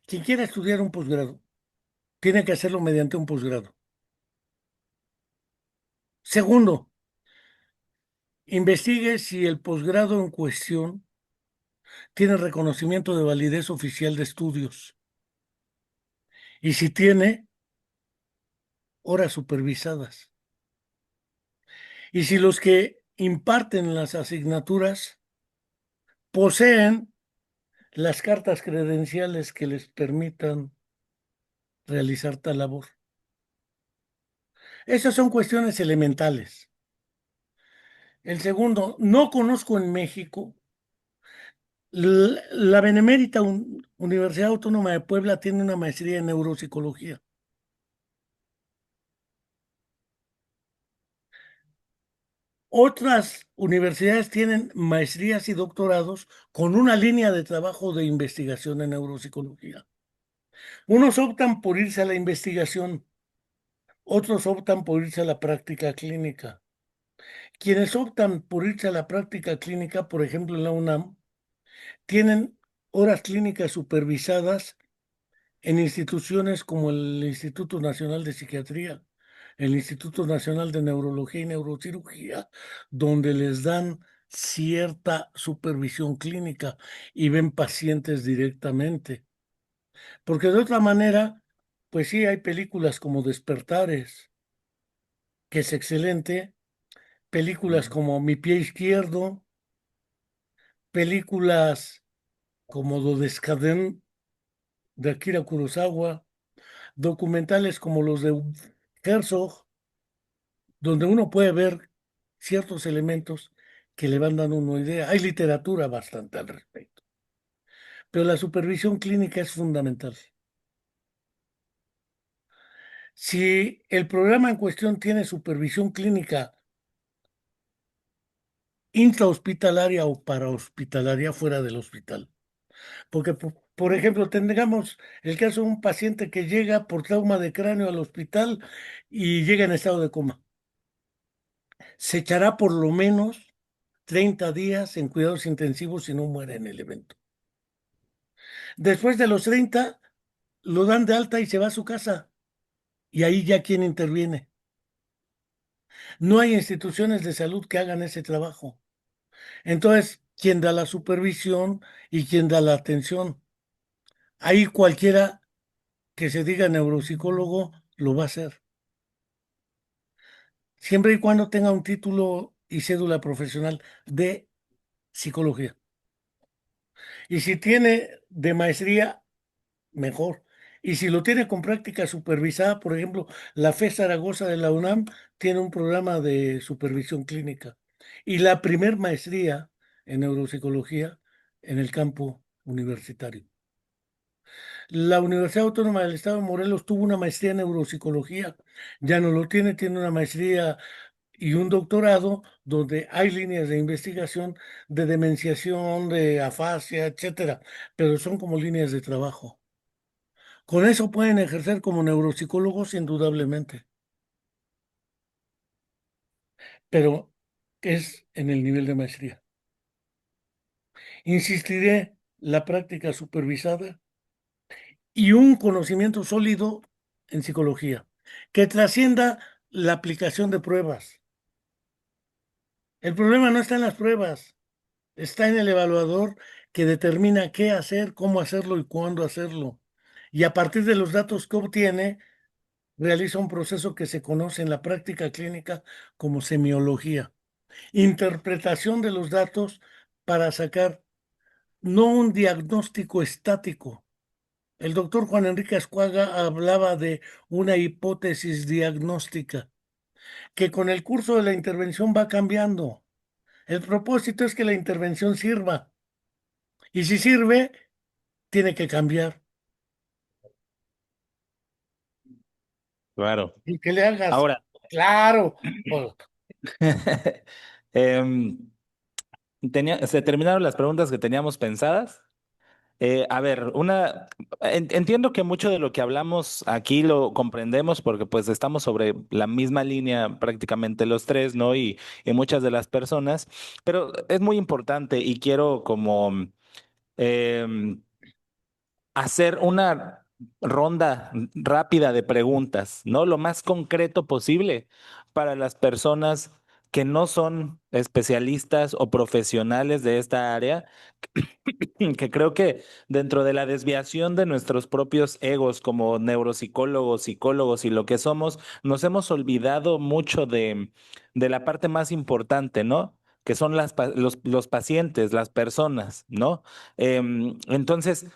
quien quiera estudiar un posgrado, tiene que hacerlo mediante un posgrado. Segundo, investigue si el posgrado en cuestión tiene reconocimiento de validez oficial de estudios y si tiene horas supervisadas. Y si los que imparten las asignaturas poseen las cartas credenciales que les permitan realizar tal labor. Esas son cuestiones elementales. El segundo, no conozco en México la Benemérita Universidad Autónoma de Puebla tiene una maestría en neuropsicología. Otras universidades tienen maestrías y doctorados con una línea de trabajo de investigación en neuropsicología. Unos optan por irse a la investigación, otros optan por irse a la práctica clínica. Quienes optan por irse a la práctica clínica, por ejemplo en la UNAM, tienen horas clínicas supervisadas en instituciones como el Instituto Nacional de Psiquiatría, el Instituto Nacional de Neurología y Neurocirugía, donde les dan cierta supervisión clínica y ven pacientes directamente. Porque de otra manera, pues sí, hay películas como Despertares, que es excelente, películas Ujú. como Mi pie izquierdo, películas como Do Descaden de Akira Kurosawa, documentales como los de Herzog, donde uno puede ver ciertos elementos que le van dando una idea. Hay literatura bastante al respecto. pero la supervisión clínica es fundamental. Si el programa en cuestión tiene supervisión clínica intrahospitalaria o parahospitalaria fuera del hospital, porque, por ejemplo, tengamos el caso de un paciente que llega por trauma de cráneo al hospital y llega en estado de coma. Se echará por lo menos 30 días en cuidados intensivos si no muere en el evento. Después de los 30, lo dan de alta y se va a su casa. Y ahí ya quién interviene. No hay instituciones de salud que hagan ese trabajo. Entonces, ¿quién da la supervisión y quién da la atención? Ahí cualquiera que se diga neuropsicólogo lo va a hacer, siempre y cuando tenga un título y cédula profesional de psicología. Y si tiene de maestría, mejor. Y si lo tiene con práctica supervisada, por ejemplo, la FE Zaragoza de la UNAM tiene un programa de supervisión clínica. Y la primer maestría en neuropsicología en el campo universitario. La Universidad Autónoma del Estado de Morelos tuvo una maestría en neuropsicología. Ya no lo tiene, tiene una maestría y un doctorado donde hay líneas de investigación de demenciación, de afasia, etcétera, pero son como líneas de trabajo. Con eso pueden ejercer como neuropsicólogos indudablemente, pero es en el nivel de maestría. Insistiré, la práctica supervisada y un conocimiento sólido en psicología, que trascienda la aplicación de pruebas. El problema no está en las pruebas, está en el evaluador que determina qué hacer, cómo hacerlo y cuándo hacerlo. Y a partir de los datos que obtiene, realiza un proceso que se conoce en la práctica clínica como semiología. Interpretación de los datos para sacar no un diagnóstico estático. El doctor Juan Enrique Ascuaga hablaba de una hipótesis diagnóstica que con el curso de la intervención va cambiando. El propósito es que la intervención sirva y si sirve, tiene que cambiar. Claro. Y que le hagas, Ahora, claro, pues, em, se terminaron las preguntas que teníamos pensadas. A ver, entiendo que mucho de lo que hablamos aquí lo comprendemos porque pues estamos sobre la misma línea prácticamente los tres, ¿no? Y muchas de las personas, pero es muy importante y quiero como em, hacer una ronda rápida de preguntas, ¿no? Lo más concreto posible para las personas que no son especialistas o profesionales de esta área que creo que dentro de la desviación de nuestros propios egos como neuropsicólogos, psicólogos y lo que somos, nos hemos olvidado mucho de la parte más importante, ¿no? Que son los pacientes, las personas, ¿no? Entonces,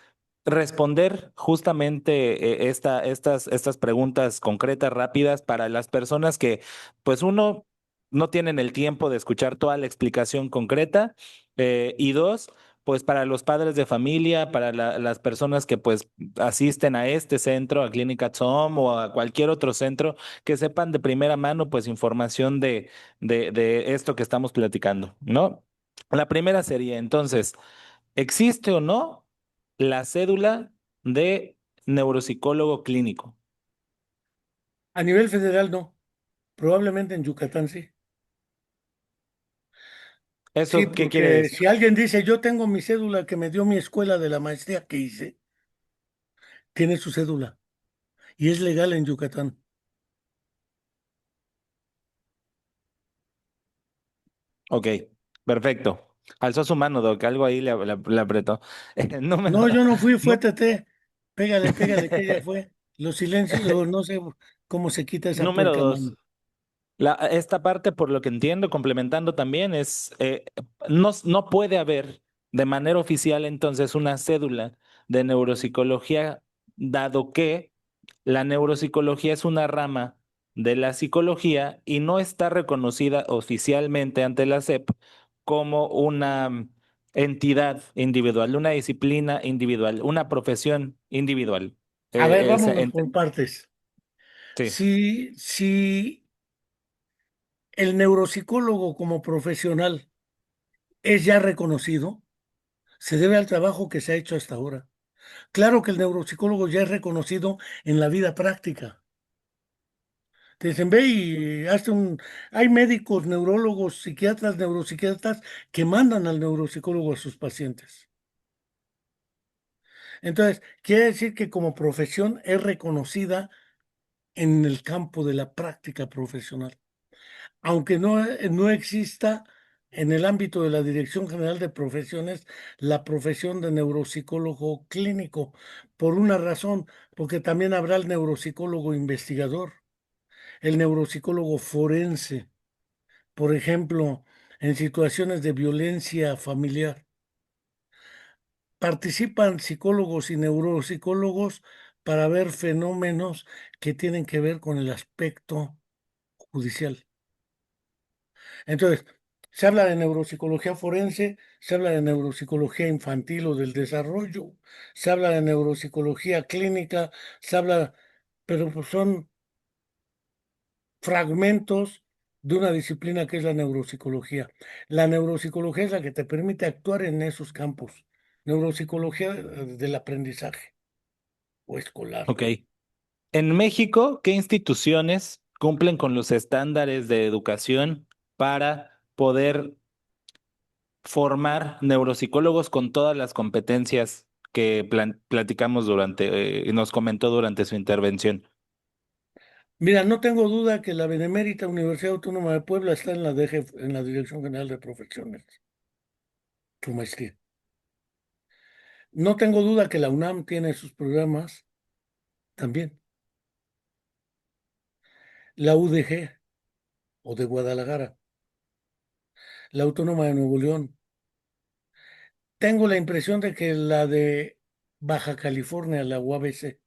responder justamente estas preguntas concretas, rápidas, para las personas que, pues uno, no tienen el tiempo de escuchar toda la explicación concreta, y dos, pues para los padres de familia, para las personas que pues asisten a este centro, a Clínica Home o a cualquier otro centro, que sepan de primera mano pues información de esto que estamos platicando, ¿no? La primera sería entonces, ¿existe o no la cédula de neuropsicólogo clínico? a nivel federal no, probablemente en Yucatán sí. Sí, ¿Eso qué quiere porque decir? si alguien dice, yo tengo mi cédula que me dio mi escuela de la maestría que hice, tiene su cédula y es legal en Yucatán. Ok, perfecto. Alzó su mano, Doc, algo ahí le apretó. No, Número, yo no fui, fue nú- TT. Pégale, pégale, que ella fue. Los silencios, o no sé cómo se quita esa Número puerca mano. dos. Esta parte, por lo que entiendo, complementando también, es no puede haber de manera oficial entonces una cédula de neuropsicología, dado que la neuropsicología es una rama de la psicología y no está reconocida oficialmente ante la SEP como una entidad individual, una disciplina individual, una profesión individual. A ver, vámonos Ent- por partes. sí, Si el neuropsicólogo como profesional es ya reconocido, se debe al trabajo que se ha hecho hasta ahora. Claro que el neuropsicólogo ya es reconocido en la vida práctica. Te dicen, ve y hazte un... Hay médicos, neurólogos, psiquiatras, neuropsiquiatras que mandan al neuropsicólogo a sus pacientes. Entonces, quiere decir que como profesión es reconocida en el campo de la práctica profesional, aunque no exista en el ámbito de la Dirección General de Profesiones la profesión de neuropsicólogo clínico, por una razón, porque también habrá el neuropsicólogo investigador, el neuropsicólogo forense, por ejemplo, en situaciones de violencia familiar. Participan psicólogos y neuropsicólogos para ver fenómenos que tienen que ver con el aspecto judicial. Entonces, se habla de neuropsicología forense, se habla de neuropsicología infantil o del desarrollo, se habla de neuropsicología clínica, se habla, pero pues son fragmentos de una disciplina que es la neuropsicología. La neuropsicología es la que te permite actuar en esos campos. Neuropsicología del aprendizaje o escolar. ok. En México, ¿qué instituciones cumplen con los estándares de educación para poder formar neuropsicólogos con todas las competencias que platicamos nos comentó durante su intervención? Mira, no tengo duda que la Benemérita Universidad Autónoma de Puebla está en la en la Dirección General de Profesiones, su maestría. No tengo duda que la UNAM tiene sus programas también. La UDG o de Guadalajara, la Autónoma de Nuevo León. Tengo la impresión de que la de Baja California, la UABC.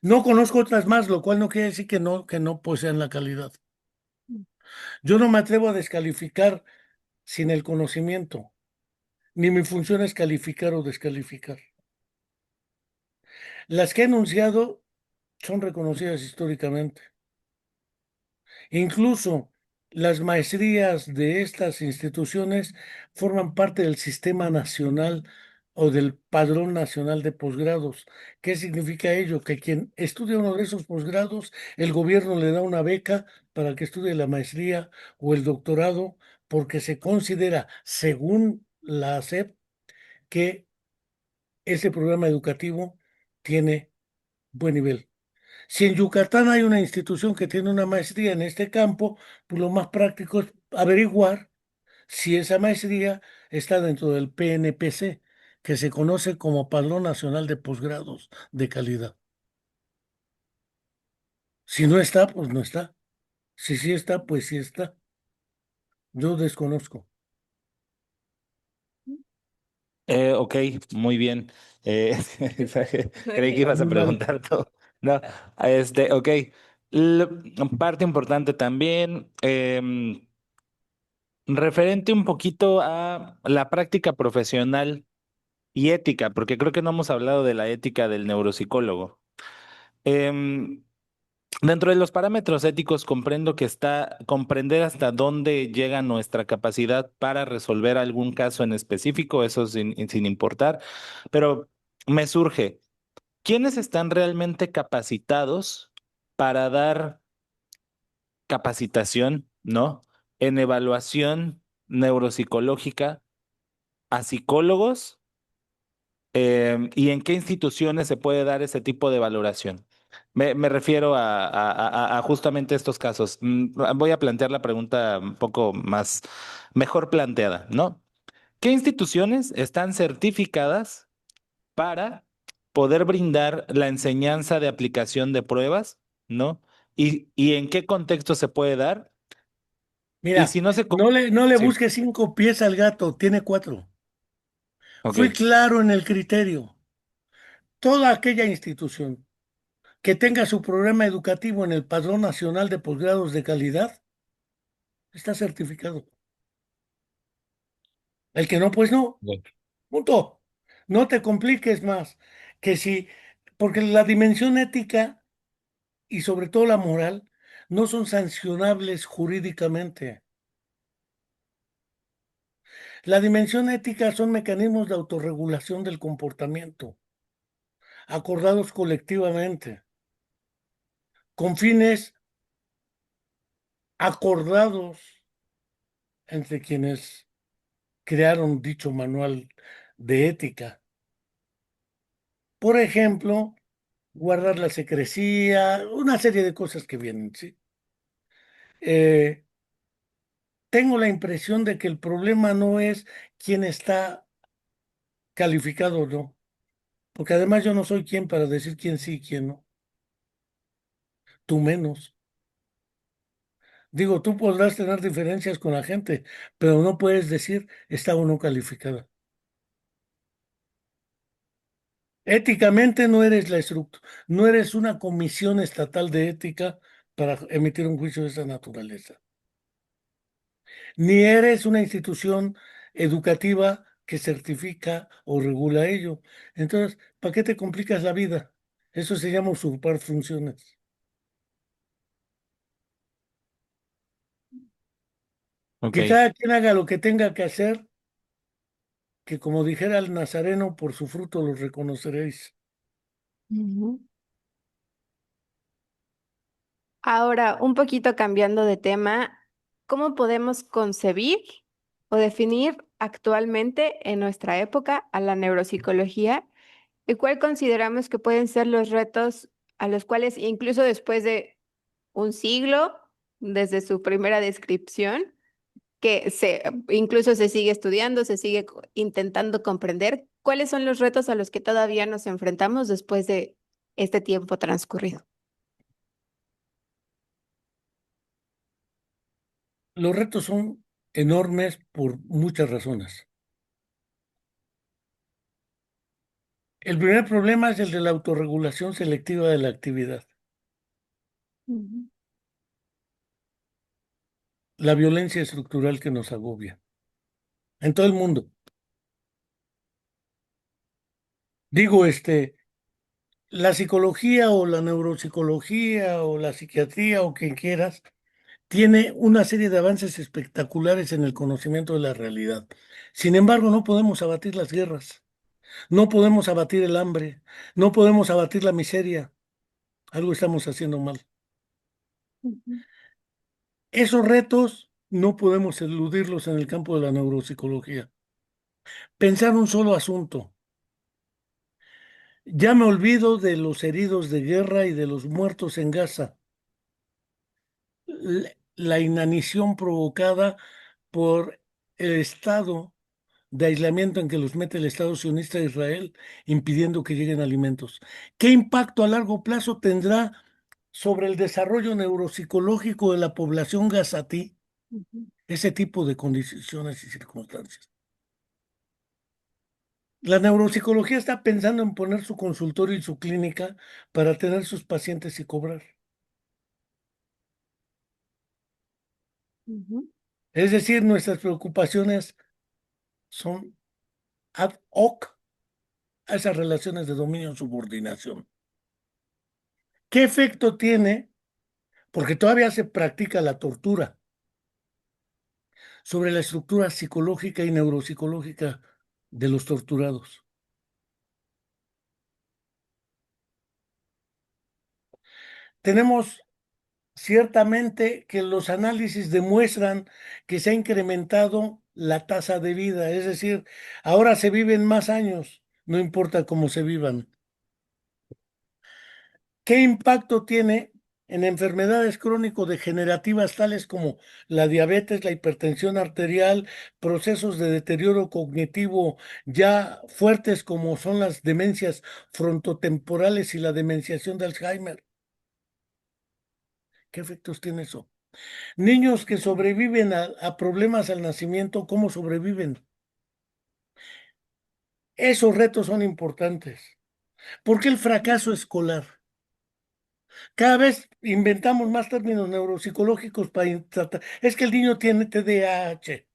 No conozco otras más, lo cual no quiere decir que no posean la calidad. Yo no me atrevo a descalificar sin el conocimiento, ni mi función es calificar o descalificar. Las que he enunciado son reconocidas históricamente. Incluso las maestrías de estas instituciones forman parte del Sistema Nacional o del Padrón Nacional de Posgrados. ¿Qué significa ello? Que quien estudia uno de esos posgrados, el gobierno le da una beca para que estudie la maestría o el doctorado, porque se considera, según la SEP, que ese programa educativo tiene buen nivel. Si en Yucatán hay una institución que tiene una maestría en este campo, pues lo más práctico es averiguar si esa maestría está dentro del PNPC, que se conoce como Padrón Nacional de Posgrados de Calidad. Si no está, pues no está. Si sí está, pues sí está. Yo desconozco. Ok, muy bien. Eh, Creí que Ok. ibas a Muy mal. preguntar todo. No, ok. Parte importante también, referente un poquito a la práctica profesional y ética, porque creo que no hemos hablado de la ética del neuropsicólogo. Em, Dentro de los parámetros éticos comprendo que está comprender hasta dónde llega nuestra capacidad para resolver algún caso en específico, eso sin importar, pero me surge, ¿quiénes están realmente capacitados para dar capacitación, ¿no? En evaluación neuropsicológica a psicólogos, y en qué instituciones se puede dar ese tipo de valoración? Me refiero a justamente estos casos. Voy a plantear la pregunta un poco más, mejor planteada, ¿no? ¿Qué instituciones están certificadas para poder brindar la enseñanza de aplicación de pruebas, ¿no? Y en qué contexto se puede dar? Y Mira, si no se... no le Sí, busques cinco pies al gato, tiene cuatro. ok. Fui claro en el criterio. Toda aquella institución que tenga su programa educativo en el Padrón Nacional de Posgrados de Calidad está certificado. El que no, pues no. Ok. Punto. No te compliques más. Que si, porque la dimensión ética y sobre todo la moral no son sancionables jurídicamente. La dimensión ética son mecanismos de autorregulación del comportamiento, acordados colectivamente, con fines acordados entre quienes crearon dicho manual de ética. Por ejemplo, guardar la secrecía, una serie de cosas que vienen, ¿sí? Eh, Tengo la impresión de que el problema no es quién está calificado o no, porque además yo no soy quien para decir quién sí y quién no, tú menos. Digo, tú podrás tener diferencias con la gente, pero no puedes decir está o no calificada. Éticamente no eres la estructura, no eres una comisión estatal de ética para emitir un juicio de esa naturaleza, ni eres una institución educativa que certifica o regula ello. Entonces, ¿para qué te complicas la vida? Eso se llama usurpar funciones. Que Ok. cada quien haga lo que tenga que hacer, que como dijera el Nazareno, por su fruto los reconoceréis. Ujú. Ahora, un poquito cambiando de tema, ¿cómo podemos concebir o definir actualmente en nuestra época a la neuropsicología y cuál consideramos que pueden ser los retos a los cuales incluso después de un siglo, desde su primera descripción, que incluso se sigue estudiando, se sigue intentando comprender cuáles son los retos a los que todavía nos enfrentamos después de este tiempo transcurrido? Los retos son enormes por muchas razones. El primer problema es el de la autorregulación selectiva de la actividad. Ujú, La violencia estructural que nos agobia en todo el mundo. Digo, la psicología o la neuropsicología o la psiquiatría o quien quieras, tiene una serie de avances espectaculares en el conocimiento de la realidad. Sin embargo, no podemos abatir las guerras, no podemos abatir el hambre, no podemos abatir la miseria. Algo estamos haciendo mal. ujú, Esos retos no podemos eludirlos en el campo de la neuropsicología. Pensar un solo asunto. Ya me olvido de los heridos de guerra y de los muertos en Gaza. La inanición provocada por el estado de aislamiento en que los mete el Estado sionista de Israel, impidiendo que lleguen alimentos. ¿Qué impacto a largo plazo tendrá sobre el desarrollo neuropsicológico de la población gazatí ujú, ese tipo de condiciones y circunstancias? La neuropsicología está pensando en poner su consultorio y su clínica para tener sus pacientes y cobrar. ujú, Es decir, nuestras preocupaciones son ad hoc a esas relaciones de dominio-subordinación. ¿Qué efecto tiene? Porque todavía se practica la tortura sobre la estructura psicológica y neuropsicológica de los torturados. Tenemos ciertamente que los análisis demuestran que se ha incrementado la tasa de vida, es decir, ahora se viven más años, no importa cómo se vivan. ¿Qué impacto tiene en enfermedades crónico-degenerativas tales como la diabetes, la hipertensión arterial, procesos de deterioro cognitivo ya fuertes como son las demencias frontotemporales y la demenciación de Alzheimer? ¿Qué efectos tiene eso? Niños que sobreviven a problemas al nacimiento, ¿cómo sobreviven? Esos retos son importantes. ¿Por qué el fracaso escolar? Cada vez inventamos más términos neuropsicológicos para tratar. Es que el niño tiene TDAH.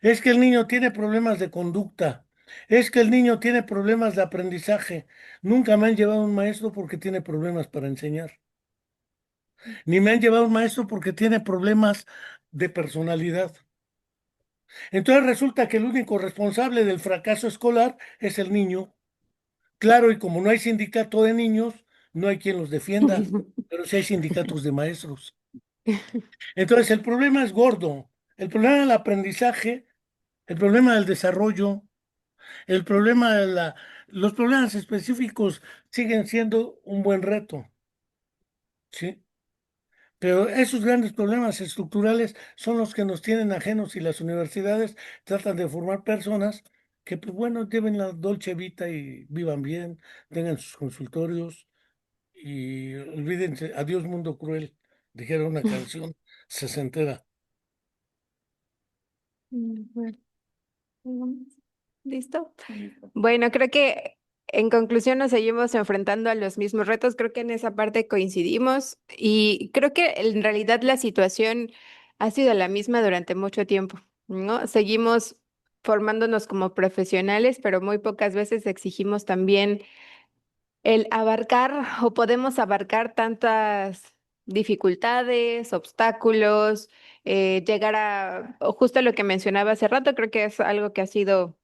Es que el niño tiene problemas de conducta. Es que el niño tiene problemas de aprendizaje. Nunca me han llevado un maestro porque tiene problemas para enseñar. Ni me han llevado un maestro porque tiene problemas de personalidad. Entonces resulta que el único responsable del fracaso escolar es el niño. Claro, y como no hay sindicato de niños, no hay quien los defienda, pero sí hay sindicatos de maestros. Entonces el problema es gordo. El problema del aprendizaje, el problema del desarrollo, el problema de los problemas específicos siguen siendo un buen reto, ¿sí? Pero esos grandes problemas estructurales son los que nos tienen ajenos y las universidades tratan de formar personas que, pues bueno, lleven la dolce vita y vivan bien, tengan sus consultorios y olvídense, adiós mundo cruel, dijera una canción sesentera. Bueno, ¿listo? Bueno, creo que en conclusión nos seguimos enfrentando a los mismos retos. Creo que en esa parte coincidimos y creo que en realidad la situación ha sido la misma durante mucho tiempo, ¿no? Seguimos formándonos como profesionales, pero muy pocas veces exigimos también el abarcar o podemos abarcar tantas dificultades, obstáculos, llegar a, o justo lo que mencionaba hace rato, creo que es algo que ha sido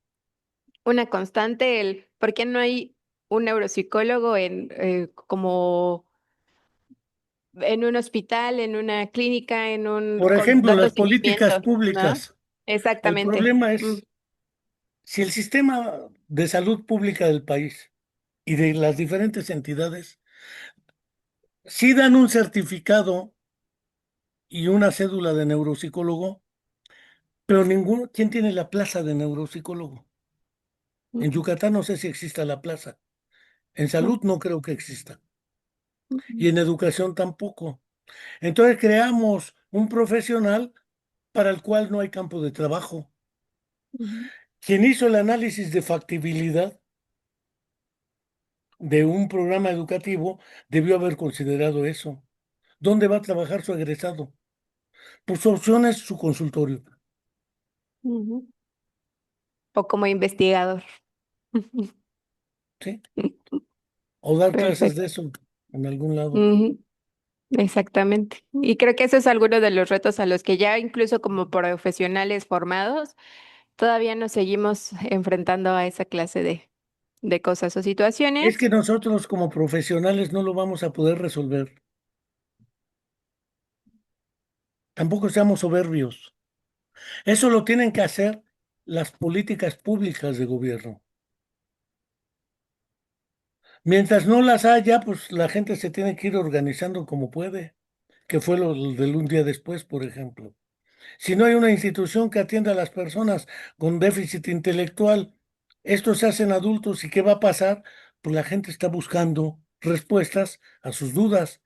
una constante, el por qué no hay un neuropsicólogo en como en un hospital, en una clínica, en un Por ejemplo, dando las políticas seguimiento, ¿no? públicas. El Exactamente. problema Mm, es si el sistema de salud pública del país y de las diferentes entidades sí dan un certificado y una cédula de neuropsicólogo, pero ninguno, ¿quién tiene la plaza de neuropsicólogo? En mm, Yucatán no sé si exista la plaza. En mm, salud no creo que exista. mm, Y en educación tampoco. Entonces creamos un profesional para el cual no hay campo de trabajo. mm, Quien hizo el análisis de factibilidad de un programa educativo debió haber considerado eso. ¿Dónde va a trabajar su egresado? Pues su opción es su consultorio, mm. O como investigador. ¿sí? O dar clases de Perfecto. eso en algún lado. Ujú, exactamente. Y creo que eso es alguno de los retos a los que ya incluso como profesionales formados, todavía nos seguimos enfrentando a esa clase de cosas o Es situaciones. que nosotros como profesionales no lo vamos a poder resolver. Tampoco seamos soberbios. Eso lo tienen que hacer las políticas públicas de gobierno. Mientras no las haya, pues la gente se tiene que ir organizando como puede, que fue lo del un día después, por ejemplo. Si no hay una institución que atienda a las personas con déficit intelectual, estos se hacen adultos y ¿qué va a pasar? Pues la gente está buscando respuestas a sus dudas,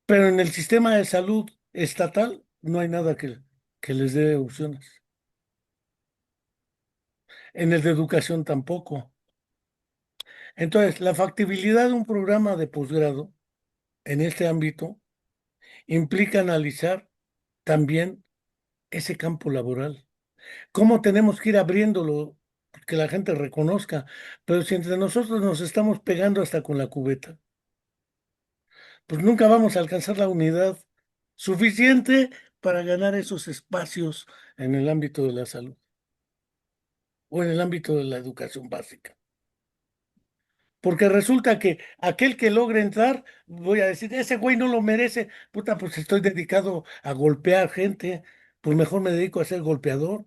pero en el sistema de salud estatal no hay nada que les dé opciones. En el de educación tampoco. Entonces, la factibilidad de un programa de posgrado en este ámbito implica analizar también ese campo laboral. ¿Cómo tenemos que ir abriéndolo? Que la gente reconozca. Pero si entre nosotros nos estamos pegando hasta con la cubeta, pues nunca vamos a alcanzar la unidad suficiente para ganar esos espacios en el ámbito de la salud o en el ámbito de la educación básica. Porque resulta que aquel que logre entrar, voy a decir, ese güey no lo merece, puta, pues estoy dedicado a golpear gente, pues mejor me dedico a ser golpeador.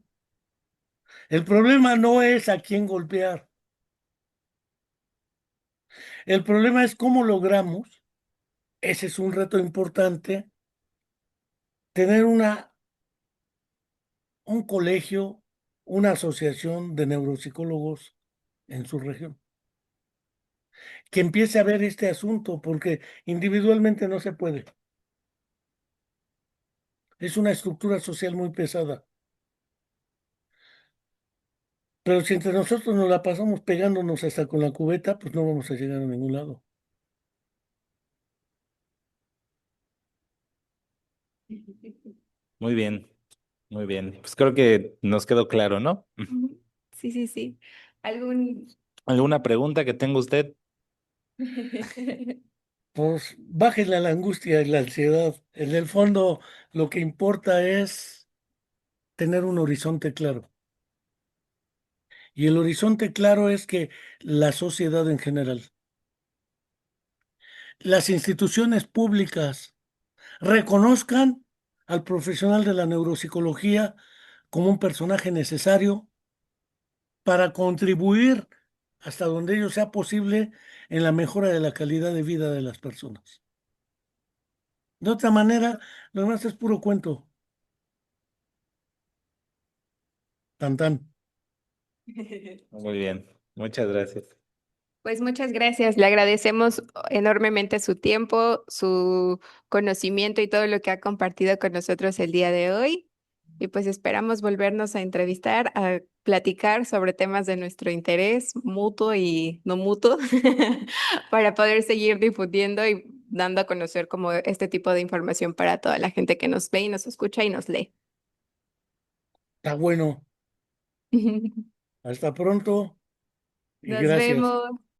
El problema no es a quién golpear, el problema es cómo logramos, ese es un reto importante, tener un colegio, una asociación de neuropsicólogos en su región, que empiece a ver este asunto, porque individualmente no se puede. Es una estructura social muy pesada. Pero si entre nosotros nos la pasamos pegándonos hasta con la cubeta, pues no vamos a llegar a ningún lado. Muy bien. Muy bien, pues creo que nos quedó claro, ¿no? Ujú. Sí, sí, sí. ¿Algún? ¿Alguna pregunta que tenga usted? Pues bájenle a la angustia y la ansiedad. En el fondo, lo que importa es tener un horizonte claro. Y el horizonte claro es que la sociedad en general, las instituciones públicas reconozcan al profesional de la neuropsicología como un personaje necesario para contribuir hasta donde ello sea posible en la mejora de la calidad de vida de las personas. De otra manera, lo demás es puro cuento. Tan tan. Muy bien, muchas gracias. Pues muchas gracias. Le agradecemos enormemente su tiempo, su conocimiento y todo lo que ha compartido con nosotros el día de hoy. Y pues esperamos volvernos a entrevistar, a platicar sobre temas de nuestro interés mutuo y no mutuo, para poder seguir difundiendo y dando a conocer como este tipo de información para toda la gente que nos ve y nos escucha y nos lee. Está bueno. Hasta pronto y Nos gracias. vemos.